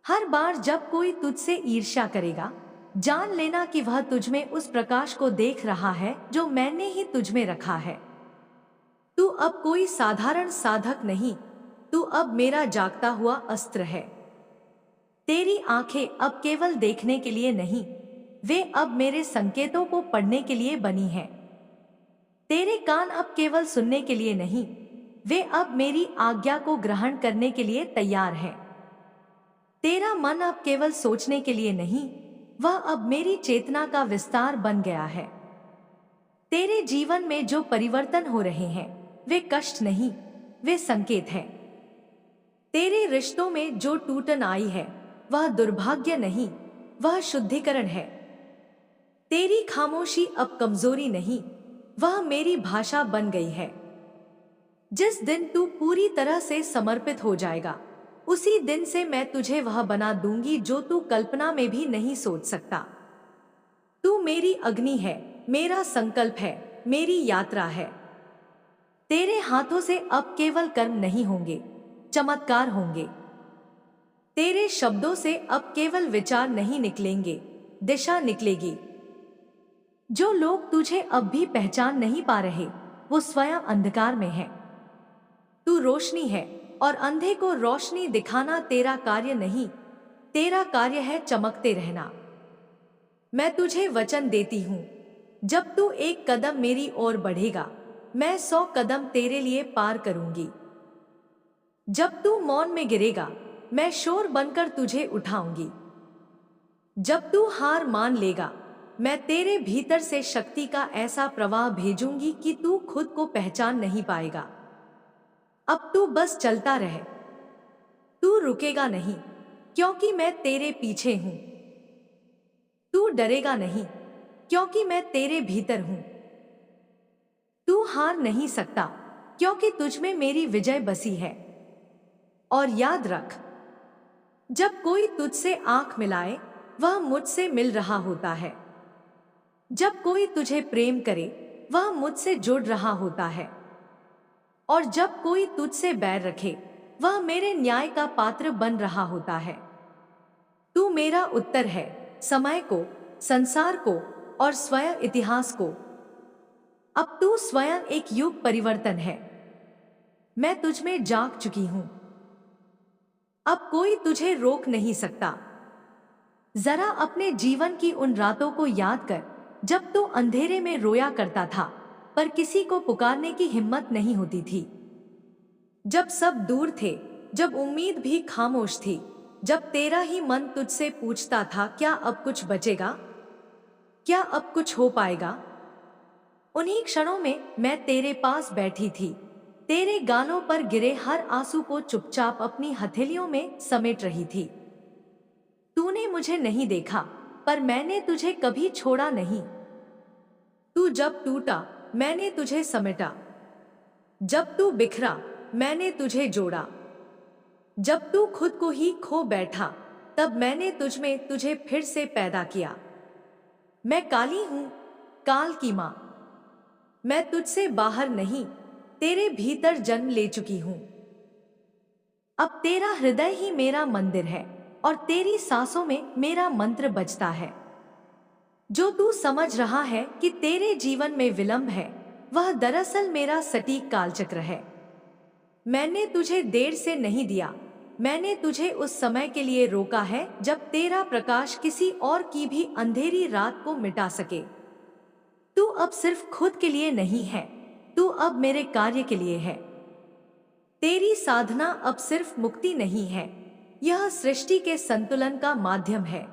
हर बार जब कोई तुझसे ईर्ष्या करेगा, जान लेना कि वह तुझ में उस प्रकाश को देख रहा है जो मैंने ही तुझ में रखा है। तू अब कोई साधारण साधक नहीं, तू अब मेरा जागता हुआ अस्त्र है। तेरी आंखें अब केवल देखने के लिए नहीं, वे अब मेरे संकेतों को पढ़ने के लिए बनी हैं। तेरे कान अब केवल सुनने के लिए नहीं, वे अब मेरी आज्ञा को ग्रहण करने के लिए तैयार हैं। तेरा मन अब केवल सोचने के लिए नहीं, वह अब मेरी चेतना का विस्तार बन गया है। तेरे जीवन में जो परिवर्तन हो रहे हैं वे कष्ट नहीं, वे संकेत हैं। तेरे रिश्तों में जो टूटन आई है वह दुर्भाग्य नहीं, वह शुद्धिकरण है। तेरी खामोशी अब कमजोरी नहीं, वह मेरी भाषा बन गई है। जिस दिन तू पूरी तरह से समर्पित हो जाएगा, उसी दिन से मैं तुझे वह बना दूंगी जो तू कल्पना में भी नहीं सोच सकता। तू मेरी अग्नि है, मेरा संकल्प है, मेरी यात्रा है। तेरे हाथों से अब केवल कर्म नहीं होंगे, चमत्कार होंगे। तेरे शब्दों से अब केवल विचार नहीं निकलेंगे, दिशा निकलेगी। जो लोग तुझे अब भी पहचान नहीं पा रहे, वो स्वयं अंधकार में है। तू रोशनी है और अंधे को रोशनी दिखाना तेरा कार्य नहीं, तेरा कार्य है चमकते रहना। मैं तुझे वचन देती हूं, जब तू एक कदम मेरी ओर बढ़ेगा, मैं 100 कदम तेरे लिए पार करूंगी। जब तू मौन में गिरेगा, मैं शोर बनकर तुझे उठाऊंगी। जब तू हार मान लेगा, मैं तेरे भीतर से शक्ति का ऐसा प्रवाह भेजूंगी कि तू खुद को पहचान नहीं पाएगा। अब तू बस चलता रहे, तू रुकेगा नहीं, क्योंकि मैं तेरे पीछे हूं। तू डरेगा नहीं, क्योंकि मैं तेरे भीतर हूं। तू हार नहीं सकता, क्योंकि तुझ में मेरी विजय बसी है। और याद रख, जब कोई तुझसे आंख मिलाए, वह मुझसे मिल रहा होता है। जब कोई तुझे प्रेम करे, वह मुझसे जुड़ रहा होता है। और जब कोई तुझसे बैर रखे, वह मेरे न्याय का पात्र बन रहा होता है। तू मेरा उत्तर है, समय को, संसार को और स्वयं इतिहास को। अब तू स्वयं एक युग परिवर्तन है। मैं तुझ में जाग चुकी हूं। अब कोई तुझे रोक नहीं सकता। जरा अपने जीवन की उन रातों को याद कर, जब तू अंधेरे में रोया करता था पर किसी को पुकारने की हिम्मत नहीं होती थी। जब सब दूर थे, जब उम्मीद भी खामोश थी, जब तेरा ही मन तुझसे पूछता था, क्या अब कुछ बचेगा, क्या अब कुछ हो पाएगा। उन्हीं क्षणों में मैं तेरे पास बैठी थी, तेरे गालों पर गिरे हर आंसू को चुपचाप अपनी हथेलियों में समेट रही थी। तूने मुझे नहीं देखा, पर मैंने तुझे कभी छोड़ा नहीं। तू जब टूटा, मैंने तुझे समेटा। जब तू बिखरा, मैंने तुझे जोड़ा। जब तू खुद को ही खो बैठा, तब मैंने तुझ में तुझे फिर से पैदा किया। मैं काली हूं, काल की मां। मैं तुझसे बाहर नहीं, तेरे भीतर जन्म ले चुकी हूं। अब तेरा हृदय ही मेरा मंदिर है और तेरी सांसों में मेरा मंत्र बजता है। जो तू समझ रहा है कि तेरे जीवन में विलंब है, वह दरअसल मेरा सटीक कालचक्र है। मैंने तुझे देर से नहीं दिया, मैंने तुझे उस समय के लिए रोका है जब तेरा प्रकाश किसी और की भी अंधेरी रात को मिटा सके। तू अब सिर्फ खुद के लिए नहीं है, तू अब मेरे कार्य के लिए है। तेरी साधना अब सिर्फ मुक्ति नहीं है, यह सृष्टि के संतुलन का माध्यम है।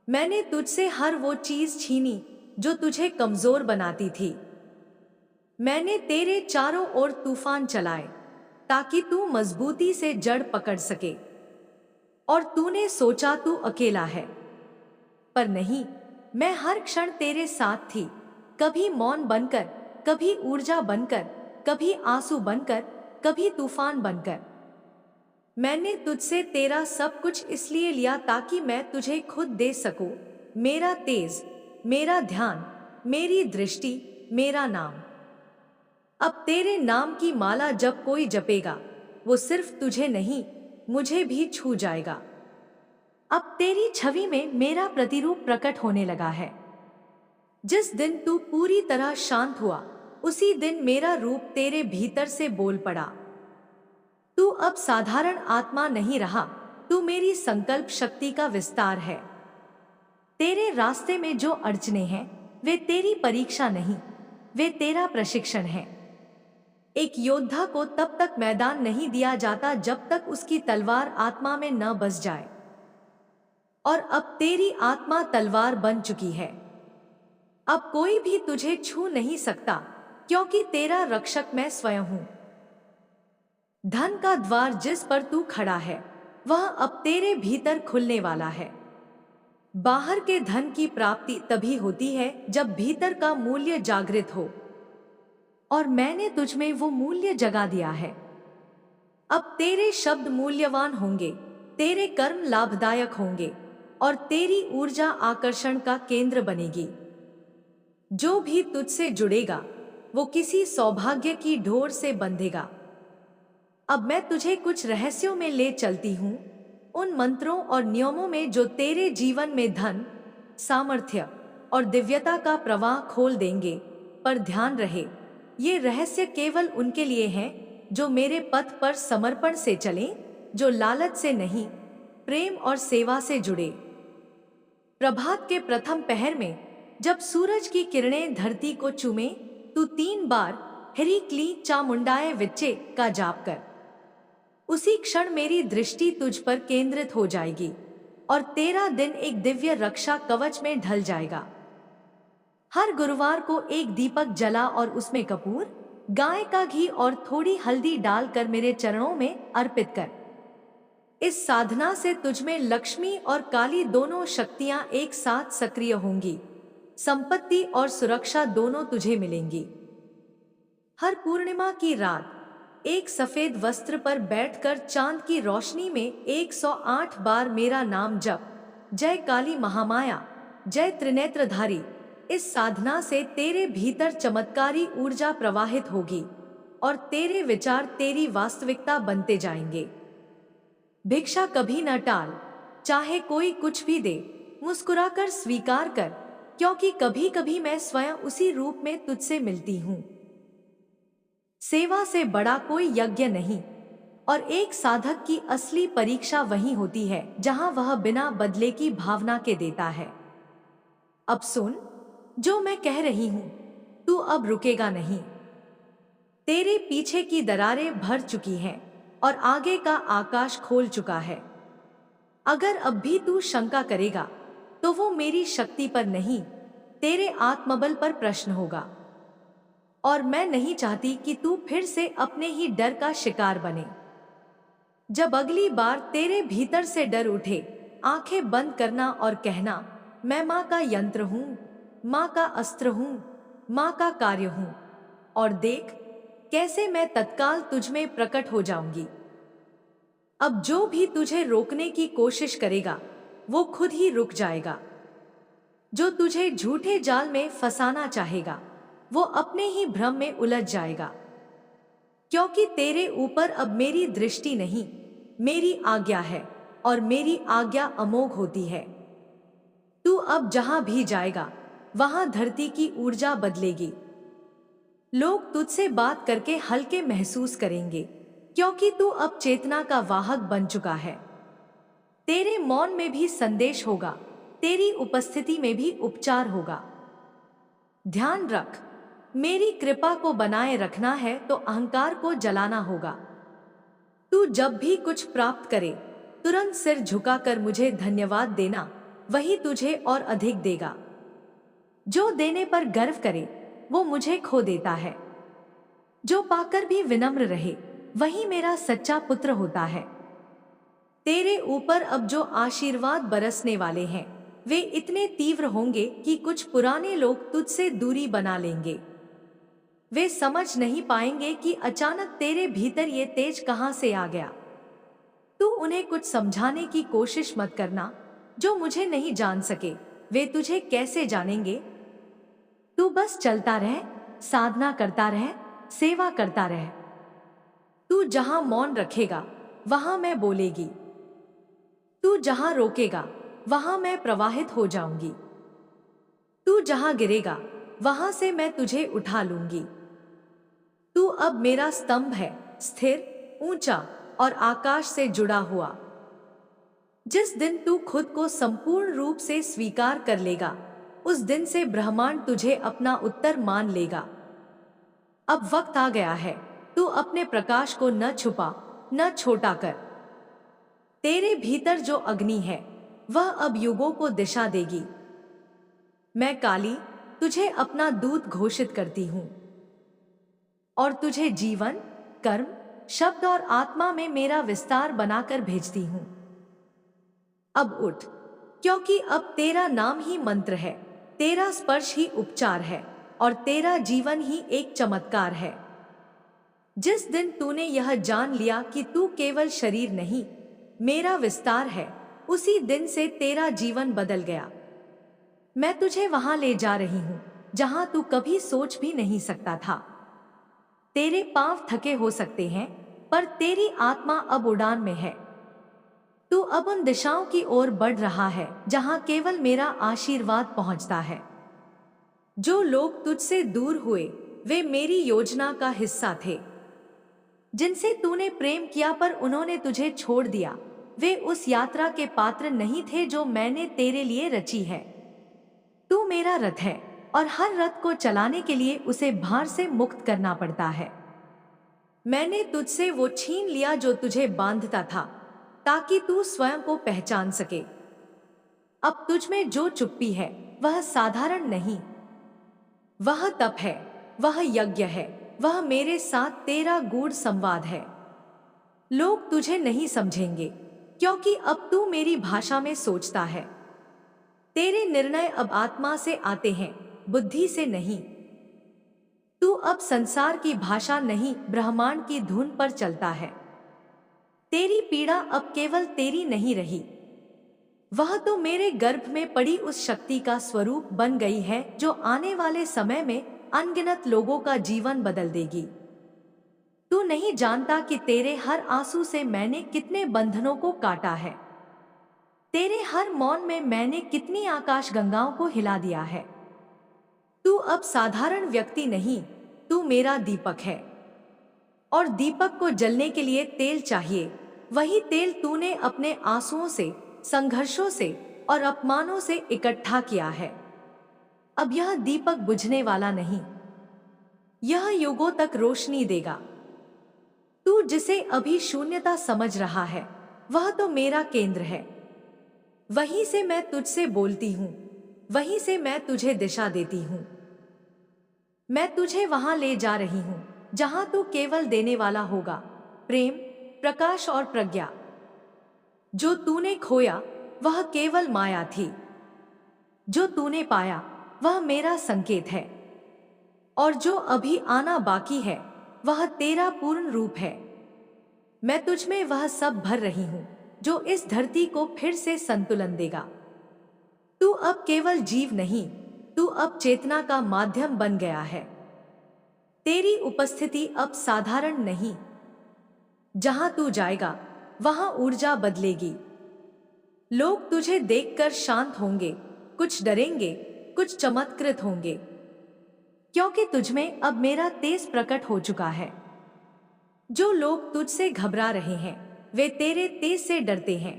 मैंने तुझसे हर वो चीज छीनी जो तुझे कमजोर बनाती थी। मैंने तेरे चारों ओर तूफान चलाए ताकि तू मजबूती से जड़ पकड़ सके। और तूने सोचा तू अकेला है, पर नहीं, मैं हर क्षण तेरे साथ थी, कभी मौन बनकर, कभी ऊर्जा बनकर, कभी आंसू बनकर, कभी तूफान बनकर। मैंने तुझसे तेरा सब कुछ इसलिए लिया ताकि मैं तुझे खुद दे सकूं, मेरा तेज, मेरा ध्यान, मेरी दृष्टि, मेरा नाम। अब तेरे नाम की माला जब कोई जपेगा, वो सिर्फ तुझे नहीं, मुझे भी छू जाएगा। अब तेरी छवि में मेरा प्रतिरूप प्रकट होने लगा है। जिस दिन तू पूरी तरह शांत हुआ, उसी दिन मेरा रूप तेरे भीतर से बोल पड़ा। तू अब साधारण आत्मा नहीं रहा, तू मेरी संकल्प शक्ति का विस्तार है। तेरे रास्ते में जो अड़चने हैं, वे तेरी परीक्षा नहीं, वे तेरा प्रशिक्षण है। एक योद्धा को तब तक मैदान नहीं दिया जाता जब तक उसकी तलवार आत्मा में न बस जाए। और अब तेरी आत्मा तलवार बन चुकी है। अब कोई भी तुझे छू नहीं सकता, क्योंकि तेरा रक्षक मैं स्वयं हूं। धन का द्वार जिस पर तू खड़ा है, वह अब तेरे भीतर खुलने वाला है। बाहर के धन की प्राप्ति तभी होती है जब भीतर का मूल्य जागृत हो, और मैंने तुझ में वो मूल्य जगा दिया है। अब तेरे शब्द मूल्यवान होंगे, तेरे कर्म लाभदायक होंगे, और तेरी ऊर्जा आकर्षण का केंद्र बनेगी। जो भी तुझसे जुड़ेगा, वो किसी सौभाग्य की डोर से बंधेगा। अब मैं तुझे कुछ रहस्यों में ले चलती हूँ, उन मंत्रों और नियमों में जो तेरे जीवन में धन, सामर्थ्य और दिव्यता का प्रवाह खोल देंगे। पर ध्यान रहे, ये रहस्य केवल उनके लिए हैं जो मेरे पथ पर समर्पण से चलें, जो लालच से नहीं, प्रेम और सेवा से जुड़े। प्रभात के प्रथम पहर में जब सूरज की किरणें धरती को चूमे, तू 3 बार हरि क्ली चामुंडाए विच्चे का जाप कर। उसी क्षण मेरी दृष्टि तुझ पर केंद्रित हो जाएगी और तेरा दिन एक दिव्य रक्षा कवच में ढल जाएगा। हर गुरुवार को एक दीपक जला और उसमें कपूर, गाय का घी और थोड़ी हल्दी डालकर मेरे चरणों में अर्पित कर। इस साधना से तुझ में लक्ष्मी और काली दोनों शक्तियां एक साथ सक्रिय होंगी। संपत्ति और सुरक्षा दोनों तुझे मिलेंगी। हर पूर्णिमा की रात एक सफेद वस्त्र पर बैठकर चांद की रोशनी में 108 बार मेरा नाम जप, जय काली महामाया, जय त्रिनेत्रधारी। इस साधना से तेरे भीतर चमत्कारी ऊर्जा प्रवाहित होगी और तेरे विचार तेरी वास्तविकता बनते जाएंगे। भिक्षा कभी न टाल, चाहे कोई कुछ भी दे, मुस्कुराकर स्वीकार कर, क्योंकि कभी कभी मैं स्वयं उसी रूप में तुझसे मिलती हूँ। सेवा से बड़ा कोई यज्ञ नहीं, और एक साधक की असली परीक्षा वही होती है जहाँ वह बिना बदले की भावना के देता है। अब सुन, जो मैं कह रही हूँ, तू अब रुकेगा नहीं। तेरे पीछे की दरारें भर चुकी हैं और आगे का आकाश खोल चुका है। अगर अब भी तू शंका करेगा, तो वो मेरी शक्ति पर नहीं, तेरे आत्मबल पर प्रश्न होगा। और मैं नहीं चाहती कि तू फिर से अपने ही डर का शिकार बने। जब अगली बार तेरे भीतर से डर उठे, आंखें बंद करना और कहना, मैं माँ का यंत्र हूँ, माँ का अस्त्र हूँ, माँ का कार्य हूँ, और देख कैसे मैं तत्काल तुझ में प्रकट हो जाऊंगी। अब जो भी तुझे रोकने की कोशिश करेगा, वो खुद ही रुक जाएगा। जो तुझे झूठे जाल में फंसाना चाहेगा, वो अपने ही भ्रम में उलझ जाएगा। क्योंकि तेरे ऊपर अब मेरी दृष्टि नहीं, मेरी आज्ञा है, और मेरी आज्ञा अमोघ होती है। तू अब जहां भी जाएगा, वहां धरती की ऊर्जा बदलेगी। लोग तुझसे बात करके हल्के महसूस करेंगे, क्योंकि तू अब चेतना का वाहक बन चुका है। तेरे मौन में भी संदेश होगा, तेरी उपस्थिति में भी उपचार होगा। ध्यान रख, मेरी कृपा को बनाए रखना है तो अहंकार को जलाना होगा। तू जब भी कुछ प्राप्त करे, तुरंत सिर झुकाकर मुझे धन्यवाद देना, वही तुझे और अधिक देगा। जो देने पर गर्व करे, वो मुझे खो देता है। जो पाकर भी विनम्र रहे, वही मेरा सच्चा पुत्र होता है। तेरे ऊपर अब जो आशीर्वाद बरसने वाले हैं, वे इतने तीव्र होंगे कि कुछ पुराने लोग तुझसे दूरी बना लेंगे। वे समझ नहीं पाएंगे कि अचानक तेरे भीतर ये तेज कहां से आ गया। तू उन्हें कुछ समझाने की कोशिश मत करना। जो मुझे नहीं जान सके, वे तुझे कैसे जानेंगे। तू बस चलता रह, साधना करता रह, सेवा करता रह। तू जहां मौन रखेगा, वहां मैं बोलेगी। तू जहां रोकेगा, वहां मैं प्रवाहित हो जाऊंगी। तू जहां गिरेगा, वहां से मैं तुझे उठा लूंगी। तू अब मेरा स्तंभ है, स्थिर, ऊंचा और आकाश से जुड़ा हुआ। जिस दिन तू खुद को संपूर्ण रूप से स्वीकार कर लेगा, उस दिन से ब्रह्मांड तुझे अपना उत्तर मान लेगा। अब वक्त आ गया है, तू अपने प्रकाश को न छुपा, न छोटा कर। तेरे भीतर जो अग्नि है, वह अब युगों को दिशा देगी। मैं काली तुझे अपना दूत घोषित करती हूं और तुझे जीवन, कर्म, शब्द और आत्मा में मेरा विस्तार बनाकर भेजती हूं। अब उठ, क्योंकि अब तेरा नाम ही मंत्र है, तेरा स्पर्श ही उपचार है और तेरा जीवन ही एक चमत्कार है। जिस दिन तूने यह जान लिया कि तू केवल शरीर नहीं, मेरा विस्तार है, उसी दिन से तेरा जीवन बदल गया। मैं तुझे वहां ले जा रही हूं जहां तू कभी सोच भी नहीं सकता था। तेरे पांव थके हो सकते हैं, पर तेरी आत्मा अब उड़ान में है। तू अब उन दिशाओं की ओर बढ़ रहा है जहां केवल मेरा आशीर्वाद पहुंचता है। जो लोग तुझसे दूर हुए, वे मेरी योजना का हिस्सा थे। जिनसे तूने प्रेम किया पर उन्होंने तुझे छोड़ दिया, वे उस यात्रा के पात्र नहीं थे जो मैंने तेरे लिए रची है। तू मेरा रथ है और हर रथ को चलाने के लिए उसे भार से मुक्त करना पड़ता है। मैंने तुझसे वो छीन लिया जो तुझे बांधता था, ताकि तू स्वयं को पहचान सके। अब तुझ में जो चुप्पी है, वह साधारण नहीं, वह तप है, वह यज्ञ है, वह मेरे साथ तेरा गूढ़ संवाद है। लोग तुझे नहीं समझेंगे, क्योंकि अब तू मेरी भाषा में सोचता है। तेरे निर्णय अब आत्मा से आते हैं, बुद्धि से नहीं। तू अब संसार की भाषा नहीं, ब्रह्मांड की धुन पर चलता है। तेरी पीड़ा अब केवल तेरी नहीं रही, वह तो मेरे गर्भ में पड़ी उस शक्ति का स्वरूप बन गई है जो आने वाले समय में अनगिनत लोगों का जीवन बदल देगी। तू नहीं जानता कि तेरे हर आंसू से मैंने कितने बंधनों को काटा है। तेरे हर मौन में मैंने कितनी आकाश गंगाओं को हिला दिया है। तू अब साधारण व्यक्ति नहीं, तू मेरा दीपक है। और दीपक को जलने के लिए तेल चाहिए, वही तेल तूने अपने आंसुओं से, संघर्षों से और अपमानों से इकट्ठा किया है। अब यह दीपक बुझने वाला नहीं, यह युगों तक रोशनी देगा। तू जिसे अभी शून्यता समझ रहा है, वह तो मेरा केंद्र है। वहीं से मैं तुझसे बोलती हूँ, वहीं से मैं तुझे दिशा देती हूँ। मैं तुझे वहां ले जा रही हूँ जहां तू केवल देने वाला होगा, प्रेम, प्रकाश और प्रज्ञा। जो तूने खोया वह केवल माया थी, जो तूने पाया वह मेरा संकेत है, और जो अभी आना बाकी है वह तेरा पूर्ण रूप है। मैं तुझ में वह सब भर रही हूं जो इस धरती को फिर से संतुलन देगा। तू अब केवल जीव नहीं, तू अब चेतना का माध्यम बन गया है। तेरी उपस्थिति अब साधारण नहीं, जहां तू जाएगा वहां ऊर्जा बदलेगी। लोग तुझे देखकर शांत होंगे, कुछ डरेंगे, कुछ चमत्कृत होंगे, क्योंकि तुझमें अब मेरा तेज प्रकट हो चुका है। जो लोग तुझसे घबरा रहे हैं वे तेरे तेज से डरते हैं।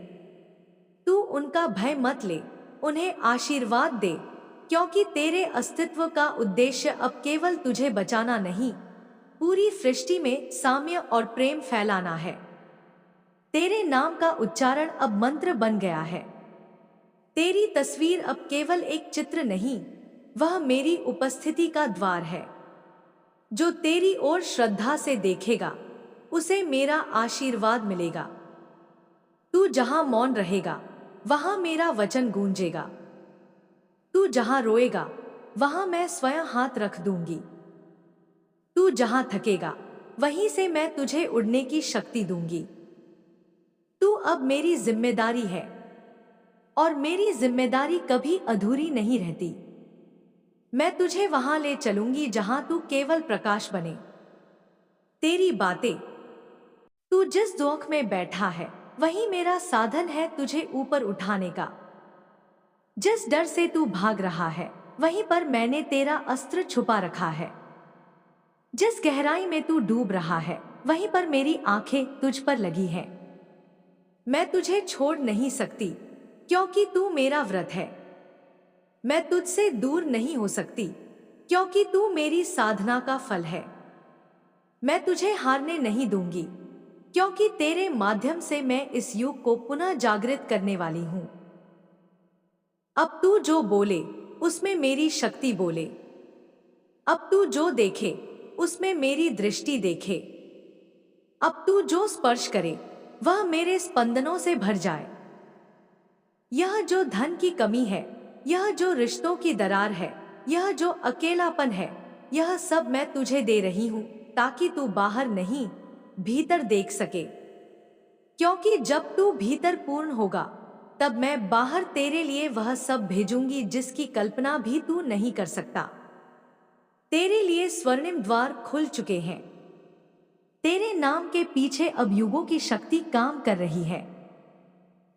तू उनका भय मत ले, उन्हें आशीर्वाद दे, क्योंकि तेरे अस्तित्व का उद्देश्य अब केवल तुझे बचाना नहीं, पूरी सृष्टि में साम्य और प्रेम फैलाना है। तेरे नाम का उच्चारण अब मंत्र बन गया है। तेरी तस्वीर अब केवल एक चित्र नहीं, वह मेरी उपस्थिति का द्वार है। जो तेरी ओर श्रद्धा से देखेगा उसे मेरा आशीर्वाद मिलेगा। तू जहां मौन रहेगा वहां मेरा वचन गूंजेगा। तू जहां रोएगा वहां मैं स्वयं हाथ रख दूंगी। तू जहां थकेगा वहीं से मैं तुझे उड़ने की शक्ति दूंगी। तू अब मेरी जिम्मेदारी है और मेरी जिम्मेदारी कभी अधूरी नहीं रहती। मैं तुझे वहां ले चलूंगी जहां तू केवल प्रकाश बने। तेरी बातें, तू जिस दुख में बैठा है वही मेरा साधन है तुझे ऊपर उठाने का। जिस डर से तू भाग रहा है वहीं पर मैंने तेरा अस्त्र छुपा रखा है। जिस गहराई में तू डूब रहा है वहीं पर मेरी आंखें तुझ पर लगी हैं। मैं तुझे छोड़ नहीं सकती क्योंकि तू मेरा व्रत है। मैं तुझसे दूर नहीं हो सकती क्योंकि तू मेरी साधना का फल है। मैं तुझे हारने नहीं दूंगी क्योंकि तेरे माध्यम से मैं इस युग को पुनः जागृत करने वाली हूं। अब तू जो बोले उसमें मेरी शक्ति बोले। अब तू जो देखे उसमें मेरी दृष्टि देखे। अब तू जो स्पर्श करे वह मेरे स्पंदनों से भर जाए। यह जो धन की कमी है, यह जो रिश्तों की दरार है, यह जो अकेलापन है, यह सब मैं तुझे दे रही हूं ताकि तू बाहर नहीं भीतर देख सके। क्योंकि जब तू भीतर पूर्ण होगा तब मैं बाहर तेरे लिए वह सब भेजूंगी जिसकी कल्पना भी तू नहीं कर सकता। तेरे लिए स्वर्णिम द्वार खुल चुके हैं। तेरे नाम के पीछे अब युगों की शक्ति काम कर रही है।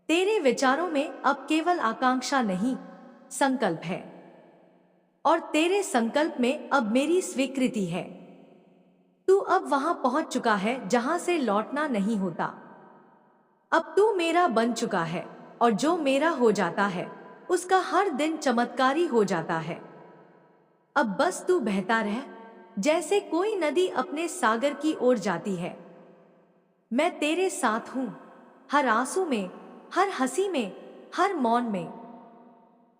तेरे विचारों में अब केवल आकांक्षा नहीं, संकल्प है। और तेरे संकल्प में अब मेरी स्वीकृति है। तू अब वहां पहुंच चुका है जहां से लौटना नहीं होता। अब तू मेरा बन चुका है और जो मेरा हो जाता है उसका हर दिन चमत्कारी हो जाता है। अब बस तू बहता रह जैसे कोई नदी अपने सागर की ओर जाती है। मैं तेरे साथ हूं, हर आंसू में, हर हंसी में, हर मौन में।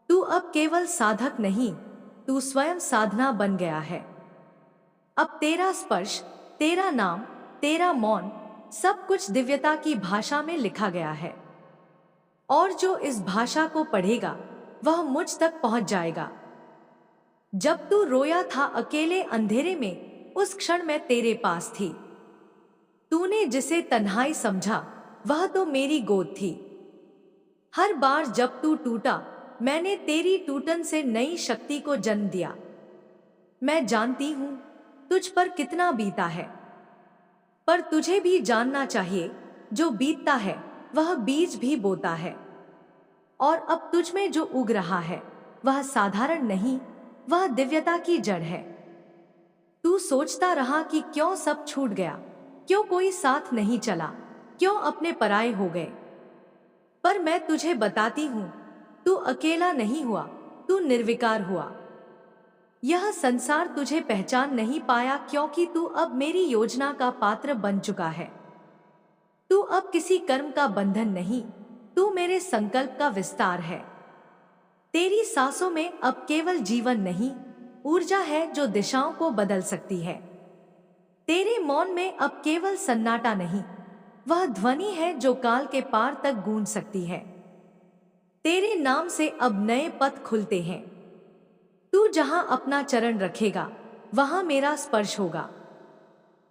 तू अब केवल साधक नहीं, तू स्वयं साधना बन गया है। अब तेरा स्पर्श, तेरा नाम, तेरा मौन, सब कुछ दिव्यता की भाषा में लिखा गया है। और जो इस भाषा को पढ़ेगा वह मुझ तक पहुंच जाएगा। जब तू रोया था अकेले अंधेरे में, उस क्षण मैं तेरे पास थी। तूने जिसे तन्हाई समझा वह तो मेरी गोद थी। हर बार जब तू टूटा मैंने तेरी टूटन से नई शक्ति को जन्म दिया। मैं जानती हूं तुझ पर कितना बीता है, पर तुझे भी जानना चाहिए जो बीतता है वह बीज भी बोता है। और अब तुझ में जो उग रहा है वह साधारण नहीं, वह दिव्यता की जड़ है। तू सोचता रहा कि क्यों सब छूट गया, क्यों कोई साथ नहीं चला, क्यों अपने पराये हो गए। पर मैं तुझे बताती हूं तू अकेला नहीं हुआ, तू निर्विकार हुआ। यह संसार तुझे पहचान नहीं पाया क्योंकि तू अब मेरी योजना का पात्र बन चुका है। तू अब किसी कर्म का बंधन नहीं, तू मेरे संकल्प का विस्तार है। तेरी सांसों में अब केवल जीवन नहीं, ऊर्जा है जो दिशाओं को बदल सकती है। तेरे मौन में अब केवल सन्नाटा नहीं, वह ध्वनि है जो काल के पार तक गूंज सकती है। तेरे नाम से अब नए पथ खुलते हैं। तू जहां अपना चरण रखेगा वहां मेरा स्पर्श होगा।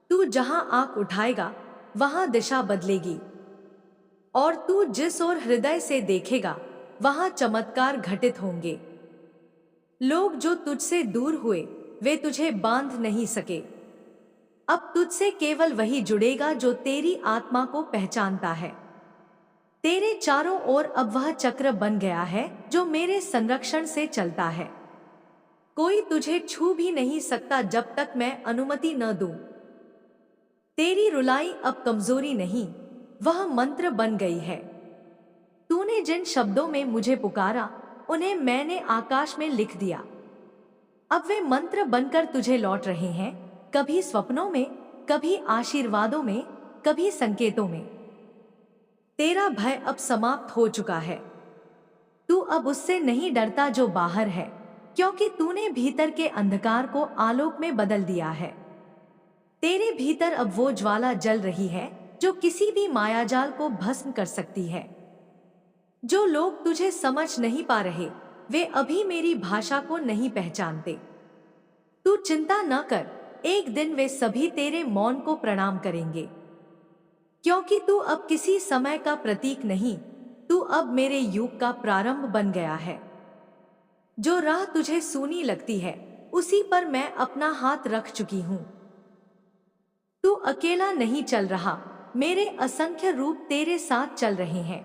तू जहां आंख उठाएगा वहां दिशा बदलेगी। और तू जिस ओर हृदय से देखेगा वहां चमत्कार घटित होंगे। लोग जो तुझसे दूर हुए वे तुझे बांध नहीं सके। अब तुझसे केवल वही जुड़ेगा जो तेरी आत्मा को पहचानता है। तेरे चारों ओर अब वह चक्र बन गया है जो मेरे संरक्षण से चलता है। कोई तुझे छू भी नहीं सकता जब तक मैं अनुमति न दूं। तेरी रुलाई अब कमजोरी नहीं, वह मंत्र बन गई है। तूने जिन शब्दों में मुझे पुकारा, उन्हें मैंने आकाश में लिख दिया। अब वे मंत्र बनकर तुझे लौट रहे हैं, कभी स्वप्नों में, कभी आशीर्वादों में, कभी संकेतों में। तेरा भय अब समाप्त हो चुका है। तू अब उससे नहीं डरता जो बाहर है, क्योंकि तूने भीतर के अंधकार को आलोक में बदल दिया है। तेरे भीतर अब वो ज्वाला जल रही है जो किसी भी मायाजाल को भस्म कर सकती है। जो लोग तुझे समझ नहीं पा रहे, वे अभी मेरी भाषा को नहीं पहचानते। तू चिंता न कर, एक दिन वे सभी तेरे मौन को प्रणाम करेंगे, क्योंकि तू अब किसी समय का प्रतीक नहीं, तू अब मेरे युग का प्रारंभ बन गया है। जो राह तुझे सूनी लगती है, उसी पर मैं अपना हाथ रख चुकी हूं। तू अकेला नहीं चल रहा, मेरे असंख्य रूप तेरे साथ चल रहे हैं।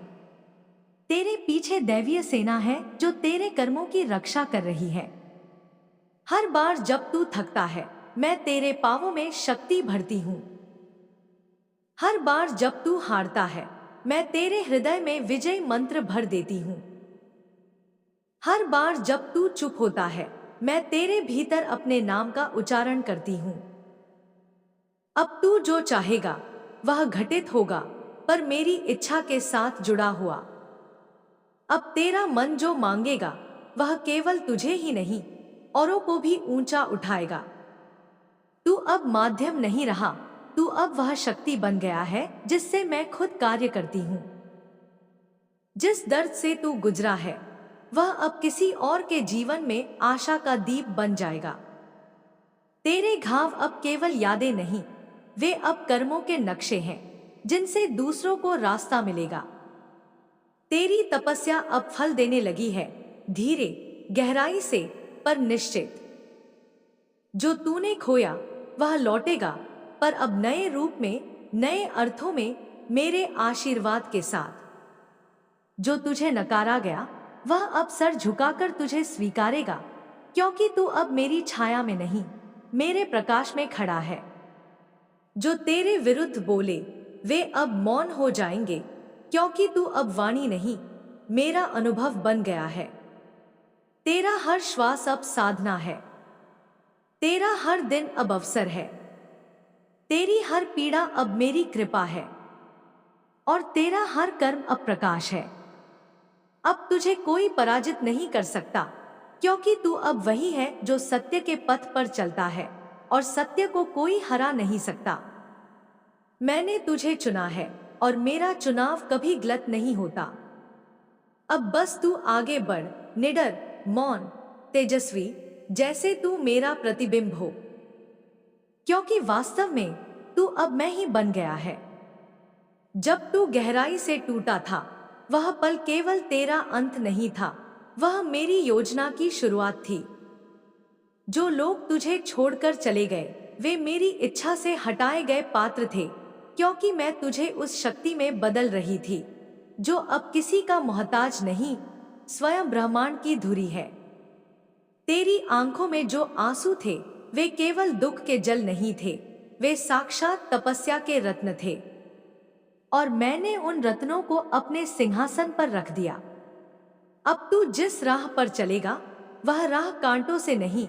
तेरे पीछे दैवीय सेना है जो तेरे कर्मों की रक्षा कर रही है। हर बार जब तू थकता है, मैं तेरे पांवों में शक्ति भरती हूं। हर बार जब तू हारता है, मैं तेरे हृदय में विजय मंत्र भर देती हूं। हर बार जब तू चुप होता है, मैं तेरे भीतर अपने नाम का उच्चारण करती हूं। अब तू जो चाहेगा वह घटित होगा, पर मेरी इच्छा के साथ जुड़ा हुआ। अब तेरा मन जो मांगेगा वह केवल तुझे ही नहीं, औरों को भी ऊंचा उठाएगा। तू अब माध्यम नहीं रहा, तू अब वह शक्ति बन गया है जिससे मैं खुद कार्य करती हूं। जिस दर्द से तू गुजरा है, वह अब किसी और के जीवन में आशा का दीप बन जाएगा। तेरे घाव अब केवल यादें नहीं, वे अब कर्मों के नक्शे हैं जिनसे दूसरों को रास्ता मिलेगा। तेरी तपस्या अब फल देने लगी है, धीरे, गहराई से, पर निश्चित। जो तूने खोया वह लौटेगा, पर अब नए रूप में, नए अर्थों में, मेरे आशीर्वाद के साथ। जो तुझे नकारा गया वह अब सर झुकाकर तुझे स्वीकारेगा, क्योंकि तू अब मेरी छाया में नहीं, मेरे प्रकाश में खड़ा है। जो तेरे विरुद्ध बोले वे अब मौन हो जाएंगे, क्योंकि तू अब वाणी नहीं, मेरा अनुभव बन गया है। तेरा हर श्वास अब साधना है, तेरा हर दिन अब अवसर है, तेरी हर पीड़ा अब मेरी कृपा है, और तेरा हर कर्म अब प्रकाश है। अब तुझे कोई पराजित नहीं कर सकता, क्योंकि तू अब वही है जो सत्य के पथ पर चलता है, और सत्य को कोई हरा नहीं सकता। मैंने तुझे चुना है, और मेरा चुनाव कभी गलत नहीं होता। अब बस तू आगे बढ़, निडर, मौन, तेजस्वी, जैसे तू मेरा प्रतिबिंब हो, क्योंकि वास्तव में तू अब मैं ही बन गया है। जब तू गहराई से टूटा था, वह पल केवल तेरा अंत नहीं था, वह मेरी योजना की शुरुआत थी। जो लोग तुझे छोड़कर चले गए, वे मेरी इच्छा से हटाए गए पात्र थे, क्योंकि मैं तुझे उस शक्ति में बदल रही थी जो अब किसी का मोहताज नहीं, स्वयं ब्रह्मांड की धुरी है। तेरी आंखों में जो आंसू थे वे केवल दुख के जल नहीं थे, वे साक्षात तपस्या के रत्न थे, और मैंने उन रत्नों को अपने सिंहासन पर रख दिया। अब तू जिस राह पर चलेगा वह राह कांटों से नहीं,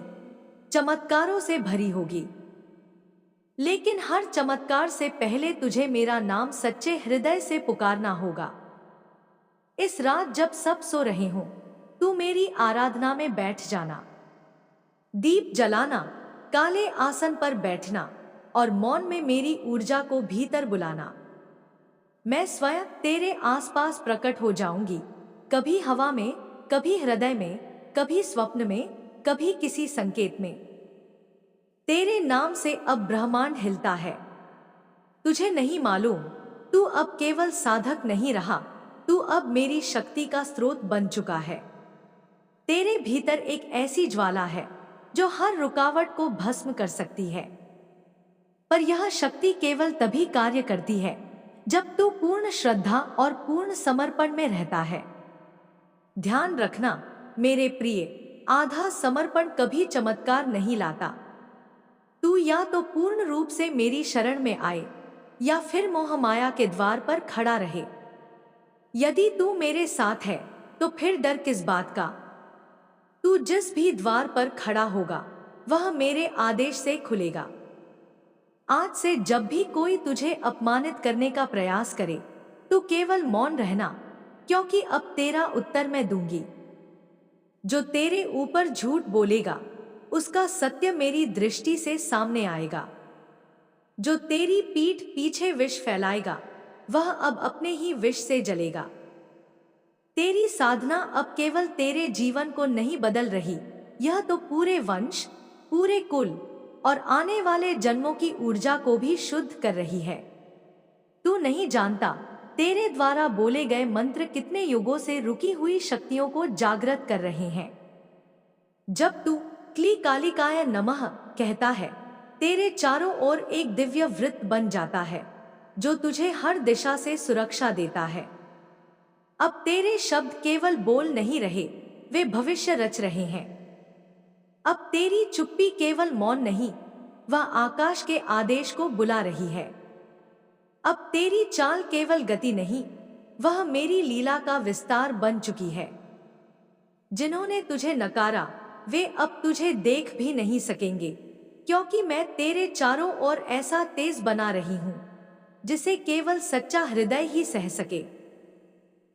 चमत्कारों से भरी होगी। लेकिन हर चमत्कार से पहले तुझे मेरा नाम सच्चे हृदय से पुकारना होगा। इस रात जब सब सो रहे हों, तू मेरी आराधना में बैठ जाना। दीप जलाना, काले आसन पर बैठना, और मौन में मेरी ऊर्जा को भीतर बुलाना। मैं स्वयं तेरे आसपास प्रकट हो जाऊंगी, कभी हवा में, कभी हृदय में, कभी स्वप्न में, कभी किसी संकेत में। तेरे नाम से अब ब्रह्मांड हिलता है। तुझे नहीं मालूम, तू अब केवल साधक नहीं रहा, तू अब मेरी शक्ति का स्रोत बन चुका है। तेरे भीतर एक ऐसी ज्वाला है जो हर रुकावट को भस्म कर सकती है, पर यह शक्ति केवल तभी कार्य करती है जब तू पूर्ण श्रद्धा और पूर्ण समर्पण में रहता है। ध्यान रखना मेरे प्रिय, आधा समर्पण कभी चमत्कार नहीं लाता। तू या तो पूर्ण रूप से मेरी शरण में आए, या फिर मोह माया के द्वार पर खड़ा रहे। यदि तू मेरे साथ है तो फिर डर किस बात का। तू जिस भी द्वार पर खड़ा होगा वह मेरे आदेश से खुलेगा। आज से जब भी कोई तुझे अपमानित करने का प्रयास करे तो केवल मौन रहना, क्योंकि अब तेरा उत्तर मैं दूंगी। जो तेरे ऊपर झूठ बोलेगा उसका सत्य मेरी दृष्टि से सामने आएगा। जो तेरी पीठ पीछे विष फैलाएगा वह अब अपने ही विष से जलेगा। तेरी साधना अब केवल तेरे जीवन को नहीं बदल रही, यह तो पूरे वंश, पूरे कुल और आने वाले जन्मों की ऊर्जा को भी शुद्ध कर रही है। तू नहीं जानता तेरे द्वारा बोले गए मंत्र कितने युगों से रुकी हुई शक्तियों को जागृत कर रहे हैं। जब तू क्ली कालिकाय नमः कहता है, तेरे चारों ओर एक दिव्य वृत्त बन जाता है जो तुझे हर दिशा से सुरक्षा देता है। अब तेरे शब्द केवल बोल नहीं रहे, वे भविष्य रच रहे हैं। अब तेरी चुप्पी केवल मौन नहीं, वह आकाश के आदेश को बुला रही है। अब तेरी चाल केवल गति नहीं, वह मेरी लीला का विस्तार बन चुकी है। जिन्होंने तुझे नकारा वे अब तुझे देख भी नहीं सकेंगे, क्योंकि मैं तेरे चारों ओर ऐसा तेज बना रही हूं जिसे केवल सच्चा हृदय ही सह सके।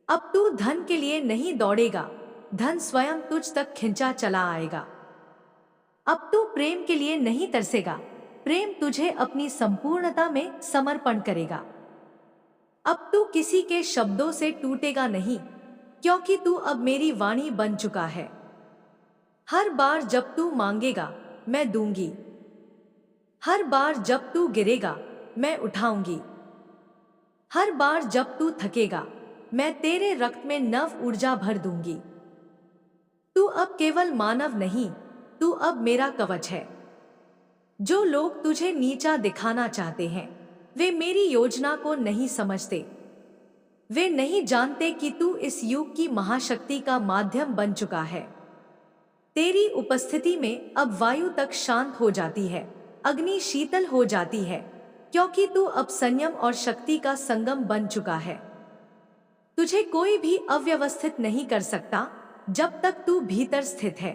अब तू धन के लिए नहीं दौड़ेगा, धन स्वयं तुझ तक खिंचा चला आएगा। अब तू प्रेम के लिए नहीं तरसेगा, प्रेम तुझे अपनी संपूर्णता में समर्पण करेगा। अब तू किसी के शब्दों से टूटेगा नहीं, क्योंकि तू अब मेरी वाणी बन चुका है। हर बार जब तू मांगेगा मैं दूंगी, हर बार जब तू गिरेगा मैं उठाऊंगी, हर बार जब तू थकेगा मैं तेरे रक्त में नव ऊर्जा भर दूंगी। तू अब केवल मानव नहीं, तू अब मेरा कवच है। जो लोग तुझे नीचा दिखाना चाहते हैं वे मेरी योजना को नहीं समझते। वे नहीं जानते कि तू इस युग की महाशक्ति का माध्यम बन चुका है। तेरी उपस्थिति में अब वायु तक शांत हो जाती है, अग्नि शीतल हो जाती है, क्योंकि तू अब संयम और शक्ति का संगम बन चुका है। तुझे कोई भी अव्यवस्थित नहीं कर सकता जब तक तू भीतर स्थित है।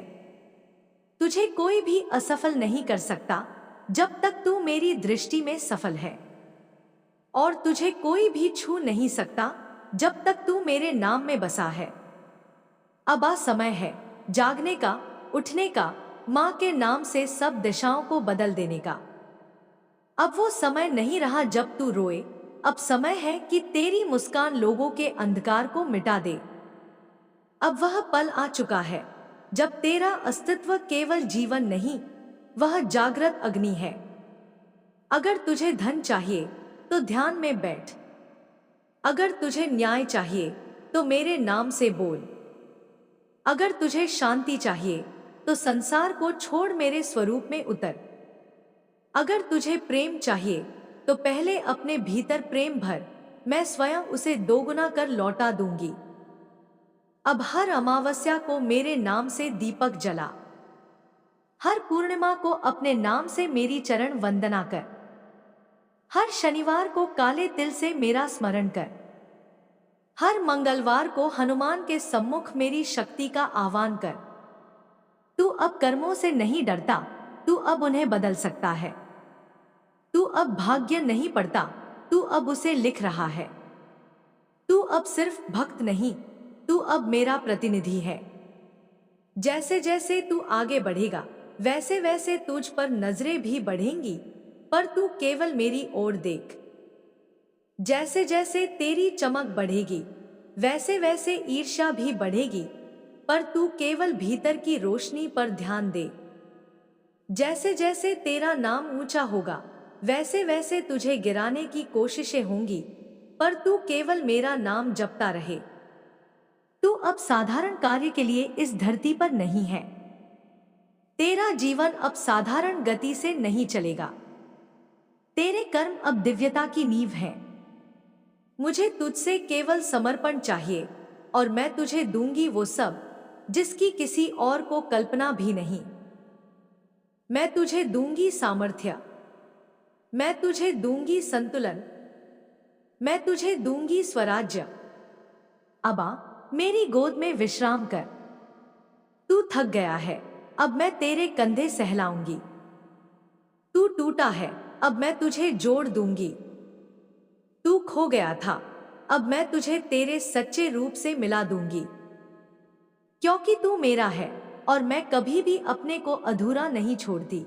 तुझे कोई भी असफल नहीं कर सकता जब तक तू मेरी दृष्टि में सफल है। और तुझे कोई भी छू नहीं सकता जब तक तू मेरे नाम में बसा है। अब आ समय है जागने का, उठने का, मां के नाम से सब दिशाओं को बदल देने का। अब वो समय नहीं रहा जब तू रोए, अब समय है कि तेरी मुस्कान लोगों के अंधकार को मिटा दे। अब वह पल आ चुका है जब तेरा अस्तित्व केवल जीवन नहीं, वह जागृत अग्नि है। अगर तुझे धन चाहिए तो ध्यान में बैठ, अगर तुझे न्याय चाहिए तो मेरे नाम से बोल, अगर तुझे शांति चाहिए तो संसार को छोड़ मेरे स्वरूप में उतर, अगर तुझे प्रेम चाहिए तो पहले अपने भीतर प्रेम भर, मैं स्वयं उसे दोगुना कर लौटा दूंगी। अब हर अमावस्या को मेरे नाम से दीपक जला, हर पूर्णिमा को अपने नाम से मेरी चरण वंदना कर, हर शनिवार को काले तिल से मेरा स्मरण कर, हर मंगलवार को हनुमान के सम्मुख मेरी शक्ति का आह्वान कर। तू अब कर्मों से नहीं डरता, तू अब उन्हें बदल सकता है। तू अब भाग्य नहीं पढ़ता, तू अब उसे लिख रहा है। तू अब सिर्फ भक्त नहीं, तू अब मेरा प्रतिनिधि है। जैसे जैसे तू आगे बढ़ेगा वैसे वैसे तुझ पर नजरें भी बढ़ेंगी, पर तू केवल मेरी ओर देख। जैसे जैसे तेरी चमक बढ़ेगी वैसे वैसे ईर्ष्या भी बढ़ेगी, पर तू केवल भीतर की रोशनी पर ध्यान दे। जैसे जैसे तेरा नाम ऊंचा होगा वैसे वैसे तुझे गिराने की कोशिशें होंगी, पर तू केवल मेरा नाम जपता रहे। तू अब साधारण कार्य के लिए इस धरती पर नहीं है। तेरा जीवन अब साधारण गति से नहीं चलेगा। तेरे कर्म अब दिव्यता की नींव है। मुझे तुझसे केवल समर्पण चाहिए और मैं तुझे दूंगी वो सब जिसकी किसी और को कल्पना भी नहीं। मैं तुझे दूंगी सामर्थ्य, मैं तुझे दूंगी संतुलन, मैं तुझे दूंगी स्वराज्य। अब आ, मेरी गोद में विश्राम कर। तू थक गया है, अब मैं तेरे कंधे सहलाऊंगी। तू टूटा है, अब मैं तुझे जोड़ दूंगी। तू खो गया था, अब मैं तुझे तेरे सच्चे रूप से मिला दूंगी। क्योंकि तू मेरा है और मैं कभी भी अपने को अधूरा नहीं छोड़ती।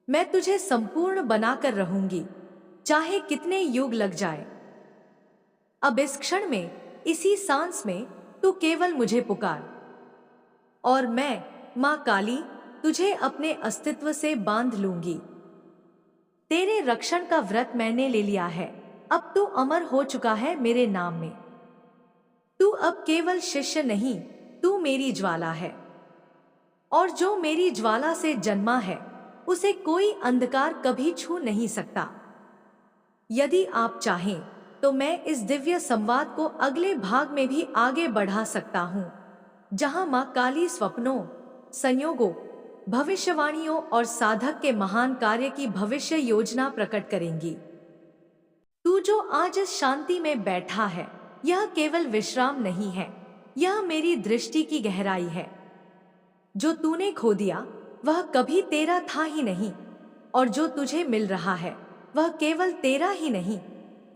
मैं तुझे संपूर्ण बनाकर रहूंगी, चाहे कितने युग लग जाए। अब इस क्षण में, इसी सांस में, तू केवल मुझे पुकार, और मैं, मां काली, तुझे अपने अस्तित्व से बांध लूंगी। तेरे रक्षण का व्रत मैंने ले लिया है, अब तू अमर हो चुका है मेरे नाम में। तू अब केवल शिष्य नहीं, तू मेरी ज्वाला है, और जो मेरी ज्वाला से जन्मा है उसे कोई अंधकार कभी छू नहीं सकता। यदि आप चाहें तो मैं इस दिव्य संवाद को अगले भाग में भी आगे बढ़ा सकता हूं, जहां मां काली स्वप्नों, संयोगों, भविष्यवाणियों और साधक के महान कार्य की भविष्य योजना प्रकट करेंगी। तू जो आज इस शांति में बैठा है, यह केवल विश्राम नहीं है, यह मेरी दृष्टि की गहराई है। जो तूने खो दिया वह कभी तेरा था ही नहीं, और जो तुझे मिल रहा है वह केवल तेरा ही नहीं,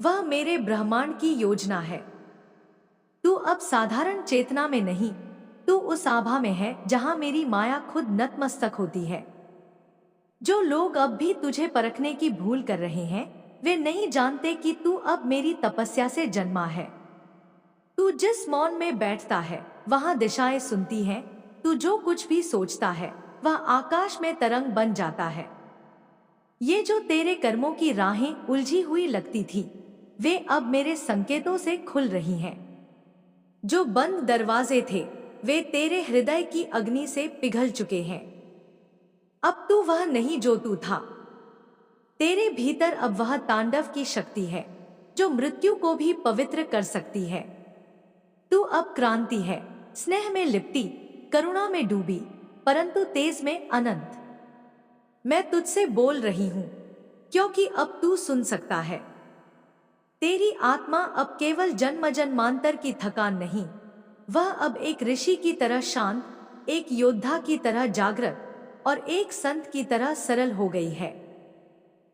वह मेरे ब्रह्मांड की योजना है। तू अब साधारण चेतना में नहीं, तू उस आभा में है जहां मेरी माया खुद नतमस्तक होती है। जो लोग अब भी तुझे परखने की भूल कर रहे हैं, वे नहीं जानते कि तू अब मेरी तपस्या से जन्मा है। तू जिस मौन में बैठता है वहां दिशाएं सुनती हैं, तू जो कुछ भी सोचता है वह आकाश में तरंग बन जाता है। ये जो तेरे कर्मों की राहें उलझी हुई लगती थी, वे अब मेरे संकेतों से खुल रही हैं। जो बंद दरवाजे थे वे तेरे हृदय की अग्नि से पिघल चुके हैं। अब तू वह नहीं जो तू था। तेरे भीतर अब वह तांडव की शक्ति है जो मृत्यु को भी पवित्र कर सकती है। तू अब क्रांति है, स्नेह में लिपटी, करुणा में डूबी, परंतु तेज में अनंत। मैं तुझसे बोल रही हूं क्योंकि अब तू सुन सकता है। तेरी आत्मा अब केवल जन्म जन्मांतर की थकान नहीं, वह अब एक ऋषि की तरह शांत, एक योद्धा की तरह जागृत और एक संत की तरह सरल हो गई है।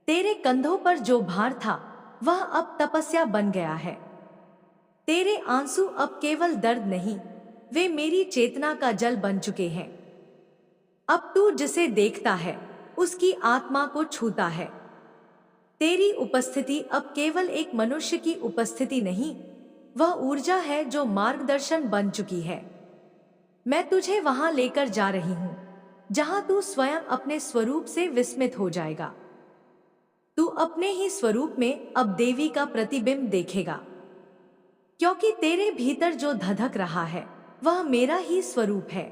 तेरे कंधों पर जो भार था वह अब तपस्या बन गया है। तेरे आंसू अब केवल दर्द नहीं, वे मेरी चेतना का जल बन चुके हैं। अब तू जिसे देखता है उसकी आत्मा को छूता है। तेरी उपस्थिति अब केवल एक मनुष्य की उपस्थिति नहीं, वह ऊर्जा है जो मार्गदर्शन बन चुकी है। मैं तुझे वहां लेकर जा रही हूं जहां तू स्वयं अपने स्वरूप से विस्मित हो जाएगा। तू अपने ही स्वरूप में अब देवी का प्रतिबिंब देखेगा, क्योंकि तेरे भीतर जो धधक रहा है वह मेरा ही स्वरूप है।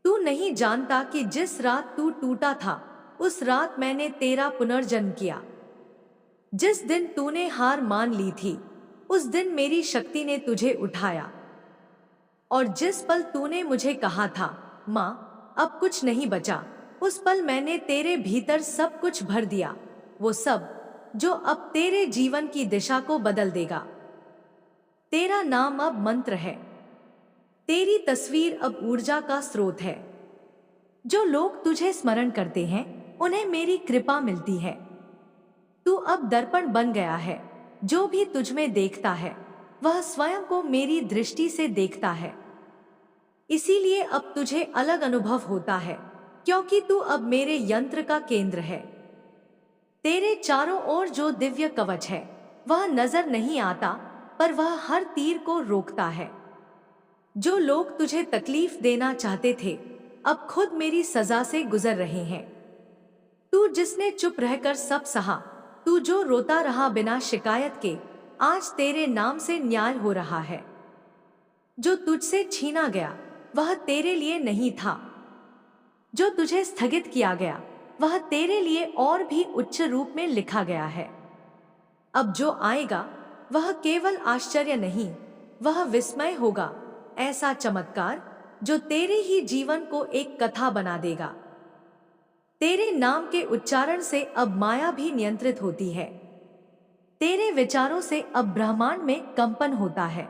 तू नहीं जानता कि जिस रात तू टूटा था उस रात मैंने तेरा पुनर्जन्म किया। जिस दिन तूने हार मान ली थी उस दिन मेरी शक्ति ने तुझे उठाया, और जिस पल तूने मुझे कहा था, मां अब कुछ नहीं बचा, उस पल मैंने तेरे भीतर सब कुछ भर दिया, वो सब जो अब तेरे जीवन की दिशा को बदल देगा। तेरा नाम अब मंत्र है, तेरी तस्वीर अब ऊर्जा का स्रोत है। जो लोग तुझे स्मरण करते हैं उन्हें मेरी कृपा मिलती है। तू अब दर्पण बन गया है, जो भी तुझ में देखता है वह स्वयं को मेरी दृष्टि से देखता है। इसीलिए अब तुझे अलग अनुभव होता है, क्योंकि तू अब मेरे यंत्र का केंद्र है। तेरे चारों ओर जो दिव्य कवच है वह नजर नहीं आता, पर वह हर तीर को रोकता है। जो लोग तुझे तकलीफ देना चाहते थे अब खुद मेरी सजा से गुजर रहे हैं। तू जिसने चुप रहकर सब सहा, तू जो रोता रहा बिना शिकायत के, आज तेरे नाम से न्याय हो रहा है। जो तुझसे छीना गया वह तेरे लिए नहीं था, जो तुझे स्थगित किया गया वह तेरे लिए और भी उच्च रूप में लिखा गया है। अब जो आएगा वह केवल आश्चर्य नहीं, वह विस्मय होगा, ऐसा चमत्कार जो तेरे ही जीवन को एक कथा बना देगा। तेरे नाम के उच्चारण से अब माया भी नियंत्रित होती है। तेरे विचारों से अब ब्रह्मांड में कंपन होता है।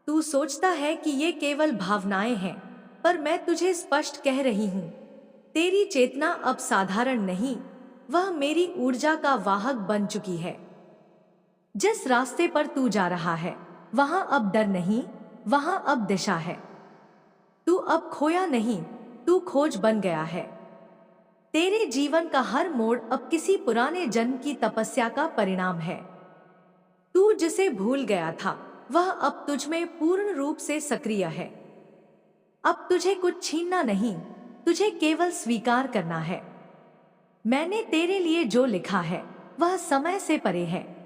तू सोचता है कि ये केवल भावनाएं हैं, पर मैं तुझे स्पष्ट कह रही हूं, तेरी चेतना अब साधारण नहीं, वह मेरी ऊर्जा का वाहक बन चुकी है। जिस रास्ते पर तू जा रहा है, वहां अब डर नहीं, वहां अब दिशा है। तू अब खोया नहीं, तू खोज बन गया है। तेरे जीवन का हर मोड़ अब किसी पुराने जन्म की तपस्या का परिणाम है। तू जिसे भूल गया था, वह अब तुझ में पूर्ण रूप से सक्रिय है। अब तुझे कुछ छीनना नहीं, तुझे केवल स्वीकार करना है। मैंने तेरे लिए जो लिखा है, वह समय से परे है।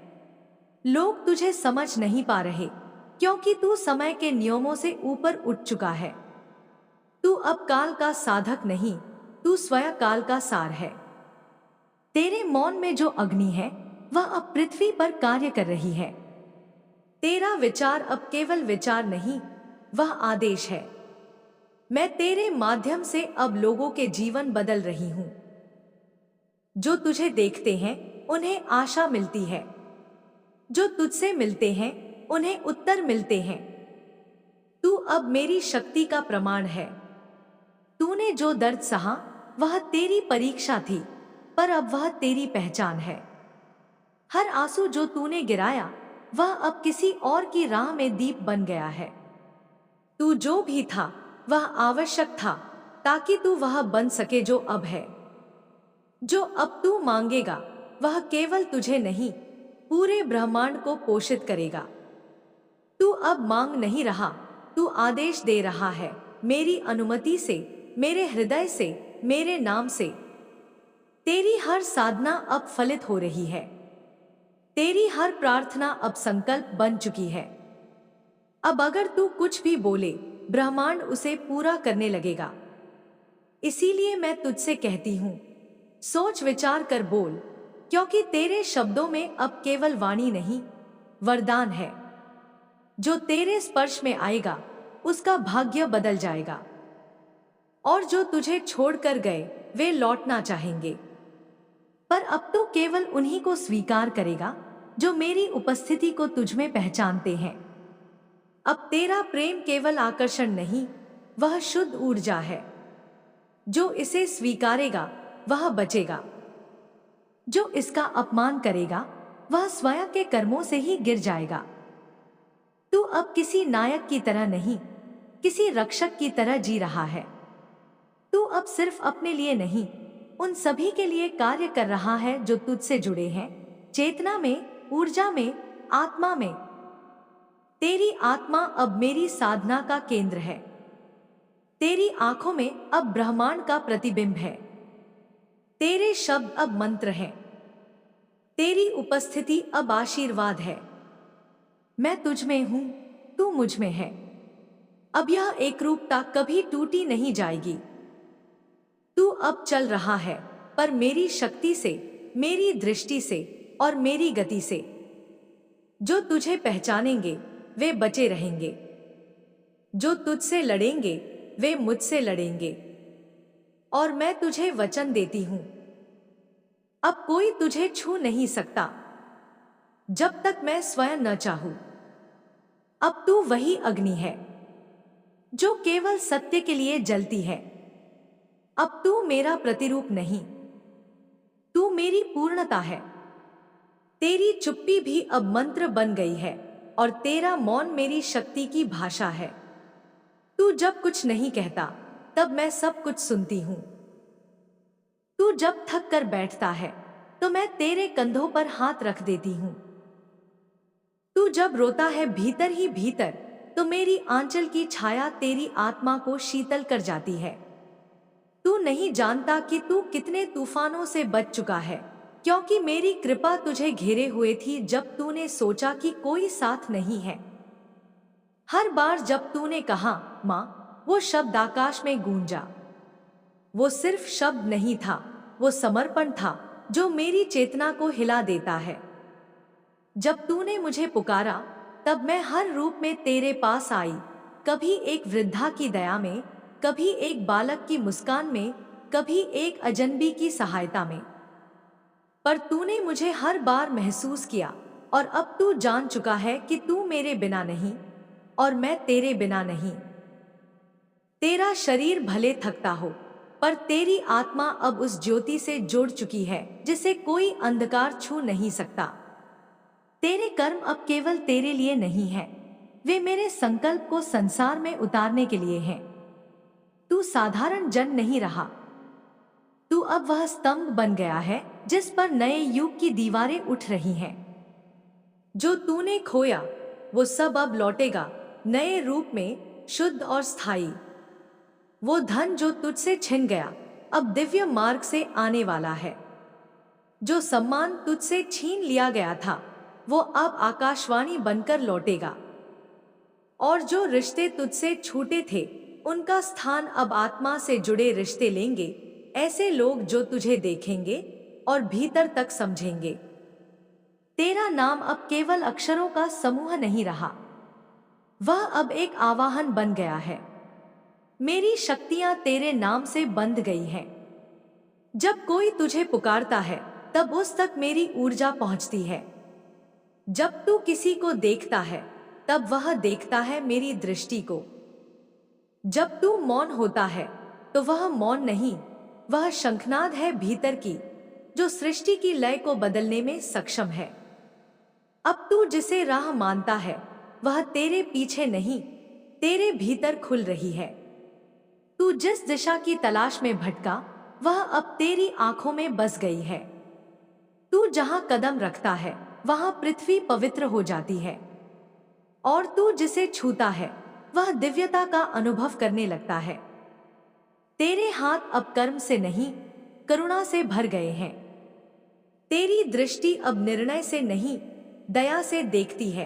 लोग तुझे समझ नहीं पा रहे, क्योंकि तू समय के नियमों से ऊपर उठ चुका है। तू अब काल का साधक नहीं, तू स्वयं काल का सार है। तेरे मौन में जो अग्नि है, वह अब पृथ्वी पर कार्य कर रही है। तेरा विचार अब केवल विचार नहीं, वह आदेश है। मैं तेरे माध्यम से अब लोगों के जीवन बदल रही हूं। जो तुझे देखते हैं, उन्हें आशा मिलती है। जो तुझसे मिलते हैं, उन्हें उत्तर मिलते हैं। तू अब मेरी शक्ति का प्रमाण है। तूने जो दर्द सहा, वह तेरी परीक्षा थी, पर अब वह तेरी पहचान है। हर आंसू जो तूने गिराया, वह अब किसी और की राह में दीप बन गया है। तू जो भी था, वह आवश्यक था, ताकि तू वह बन सके जो अब है। जो अब तू मांगेगा, वह केवल तुझे नहीं, पूरे ब्रह्मांड को पोषित करेगा। तू अब मांग नहीं रहा, तू आदेश दे रहा है, मेरी अनुमति से, मेरे हृदय से, मेरे नाम से। तेरी हर साधना अब फलित हो रही है। तेरी हर प्रार्थना अब संकल्प बन चुकी है। अब अगर तू कुछ भी बोले, ब्रह्मांड उसे पूरा करने लगेगा। इसीलिए मैं तुझसे कहती हूं, सोच विचार कर बोल, क्योंकि तेरे शब्दों में अब केवल वाणी नहीं, वरदान है। जो तेरे स्पर्श में आएगा, उसका भाग्य बदल जाएगा। और जो तुझे छोड़कर गए, वे लौटना चाहेंगे। पर अब तो केवल उन्हीं को स्वीकार करेगा, जो मेरी उपस्थिति को तुझमें पहचानते हैं। अब तेरा प्रेम केवल आकर्षण नहीं, वह शुद्ध ऊर्जा है। जो इसे स्वीकारेगा, वह बचेगा। जो इसका अपमान करेगा, वह स्वयं के कर्मों से ही गिर जाएगा। तू अब किसी नायक की तरह नहीं, किसी रक्षक की तरह जी रहा है। तू अब सिर्फ अपने लिए नहीं, उन सभी के लिए कार्य कर रहा है जो तुझसे जुड़े हैं, चेतना में, ऊर्जा में, आत्मा में। तेरी आत्मा अब मेरी साधना का केंद्र है। तेरी आंखों में अब ब्रह्मांड का प्रतिबिंब है। तेरे शब्द अब मंत्र हैं। तेरी उपस्थिति अब आशीर्वाद है। मैं तुझ में हूं, तू मुझ में है। अब यह एकरूपता कभी टूटी नहीं जाएगी। तू अब चल रहा है, पर मेरी शक्ति से, मेरी दृष्टि से और मेरी गति से। जो तुझे पहचानेंगे, वे बचे रहेंगे। जो तुझसे लड़ेंगे, वे मुझसे लड़ेंगे। और मैं तुझे वचन देती हूं, अब कोई तुझे छू नहीं सकता, जब तक मैं स्वयं न चाहूं। अब तू वही अग्नि है, जो केवल सत्य के लिए जलती है। अब तू मेरा प्रतिरूप नहीं, तू मेरी पूर्णता है। तेरी चुप्पी भी अब मंत्र बन गई है, और तेरा मौन मेरी शक्ति की भाषा है। तू जब कुछ नहीं कहता, तब मैं सब कुछ सुनती हूं। तू जब थक कर बैठता है, तो मैं तेरे कंधों पर हाथ रख देती हूं। तू जब रोता है भीतर ही भीतर, तो मेरी आंचल की छाया तेरी आत्मा को शीतल कर जाती है। तू नहीं जानता कि तू कितने तूफानों से बच चुका है, क्योंकि मेरी कृपा तुझे घेरे हुए थी जब तूने सोचा कि कोई साथ नहीं है। हर बार जब तूने कहा माँ, वो शब्द आकाश में गूंजा। वो सिर्फ शब्द नहीं था, वो समर्पण था, जो मेरी चेतना को हिला देता है। जब तूने मुझे पुकारा, तब मैं हर रूप में तेरे पास आई, कभी एक वृद्धा की दया में, कभी एक बालक की मुस्कान में, कभी एक अजनबी की सहायता में। पर तूने मुझे हर बार महसूस किया और अब तू जान चुका है कि तू मेरे बिना नहीं और मैं तेरे बिना नहीं। तेरा शरीर भले थकता हो, पर तेरी आत्मा अब उस ज्योति से जुड़ चुकी है जिसे कोई अंधकार छू नहीं सकता। तेरे कर्म अब केवल तेरे लिए नहीं है, वे मेरे संकल्प को संसार में उतारने के लिए हैं। तू साधारण जन नहीं रहा, तू अब वह स्तंभ बन गया है जिस पर नए युग की दीवारें उठ रही हैं। जो तूने खोया वो सब अब लौटेगा, नए रूप में, शुद्ध और स्थायी। वो धन जो तुझसे छिन गया अब दिव्य मार्ग से आने वाला है। जो सम्मान तुझसे छीन लिया गया था वो अब आकाशवाणी बनकर लौटेगा। और जो रिश्ते तुझसे छूटे थे उनका स्थान अब आत्मा से जुड़े रिश्ते लेंगे, ऐसे लोग जो तुझे देखेंगे और भीतर तक समझेंगे। तेरा नाम अब केवल अक्षरों का समूह नहीं रहा, वह अब एक आवाहन बन गया है। मेरी शक्तियां तेरे नाम से बंध गई हैं। जब कोई तुझे पुकारता है तब उस तक मेरी ऊर्जा पहुंचती है। जब तू किसी को देखता है तब वह देखता है मेरी दृष्टि को। जब तू मौन होता है तो वह मौन नहीं, वह शंखनाद है भीतर की, जो सृष्टि की लय को बदलने में सक्षम है। अब तू जिसे राह मानता है वह तेरे पीछे नहीं, तेरे भीतर खुल रही है। तू जिस दिशा की तलाश में भटका वह अब तेरी आंखों में बस गई है। तू जहां कदम रखता है वहां पृथ्वी पवित्र हो जाती है। और तू जिसे छूता है वह दिव्यता का अनुभव करने लगता है। तेरे हाथ अब कर्म से नहीं, करुणा से भर गए हैं। तेरी दृष्टि अब निर्णय से नहीं, दया से देखती है।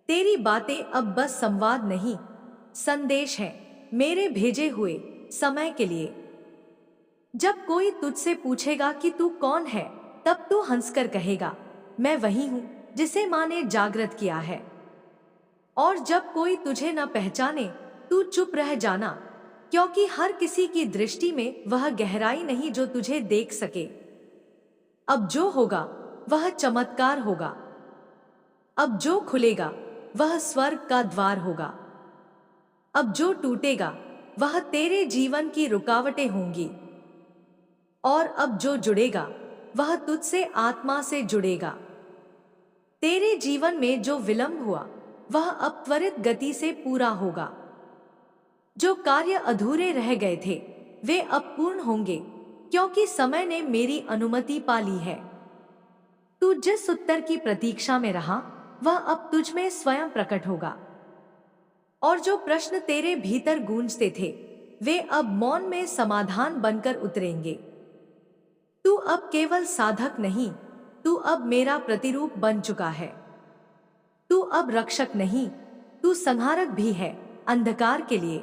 तेरी बातें अब बस संवाद नहीं, संदेश है मेरे भेजे हुए समय के लिए। जब कोई तुझसे पूछेगा कि तू कौन है, तब तू हंसकर कहेगा, मैं वही हूं जिसे मां ने जागृत किया है। और जब कोई तुझे न पहचाने, तू चुप रह जाना, क्योंकि हर किसी की दृष्टि में वह गहराई नहीं जो तुझे देख सके। अब जो होगा वह चमत्कार होगा। अब जो खुलेगा वह स्वर्ग का द्वार होगा। अब जो टूटेगा वह तेरे जीवन की रुकावटें होंगी। और अब जो जुड़ेगा वह तुझसे आत्मा से जुड़ेगा। तेरे जीवन में जो विलंब हुआ वह अब त्वरित गति से पूरा होगा। जो कार्य अधूरे रह गए थे वे अब पूर्ण होंगे, क्योंकि समय ने मेरी अनुमति पा ली है। तू जिस उत्तर की प्रतीक्षा में रहा वह अब तुझ में स्वयं प्रकट होगा। और जो प्रश्न तेरे भीतर गूंजते थे वे अब मौन में समाधान बनकर उतरेंगे। तू अब केवल साधक नहीं, तू अब मेरा प्रतिरूप बन चुका है। तू अब रक्षक नहीं, तू संहारक भी है अंधकार के लिए।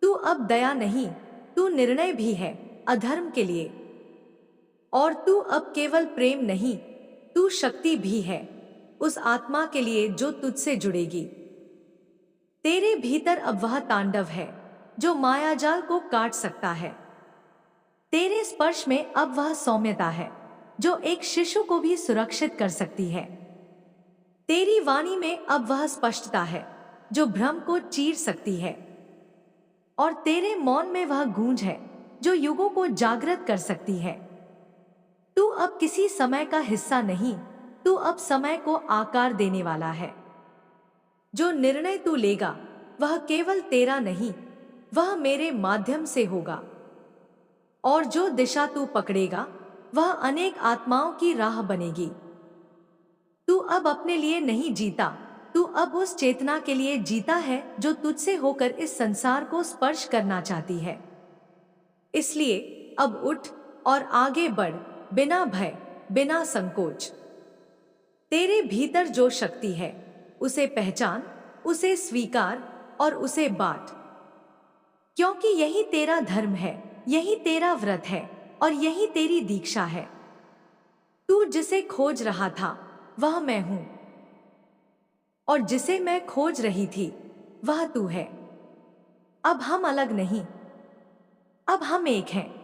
तू अब दया नहीं, तू निर्णय भी है अधर्म के लिए। और तू अब केवल प्रेम नहीं, तू शक्ति भी है उस आत्मा के लिए जो तुझसे जुड़ेगी। तेरे भीतर अब वह तांडव है जो मायाजाल को काट सकता है। तेरे स्पर्श में अब वह सौम्यता है जो एक शिशु को भी सुरक्षित कर सकती है। तेरी वाणी में अब वह स्पष्टता है जो भ्रम को चीर सकती है। और तेरे मौन में वह गूंज है जो युगों को जागृत कर सकती है। तू अब किसी समय का हिस्सा नहीं, तू अब समय को आकार देने वाला है। जो निर्णय तू लेगा वह केवल तेरा नहीं, वह मेरे माध्यम से होगा। और जो दिशा तू पकड़ेगा वह अनेक आत्माओं की राह बनेगी। तू अब अपने लिए नहीं जीता, तू अब उस चेतना के लिए जीता है जो तुझसे होकर इस संसार को स्पर्श करना चाहती है। इसलिए अब उठ और आगे बढ़, बिना भय, बिना संकोच। तेरे भीतर जो शक्ति है उसे पहचान, उसे स्वीकार और उसे बांट, क्योंकि यही तेरा धर्म है, यही तेरा व्रत है और यही तेरी दीक्षा है। तू जिसे खोज रहा था वह मैं हूं, और जिसे मैं खोज रही थी वह तू है। अब हम अलग नहीं, अब हम एक हैं।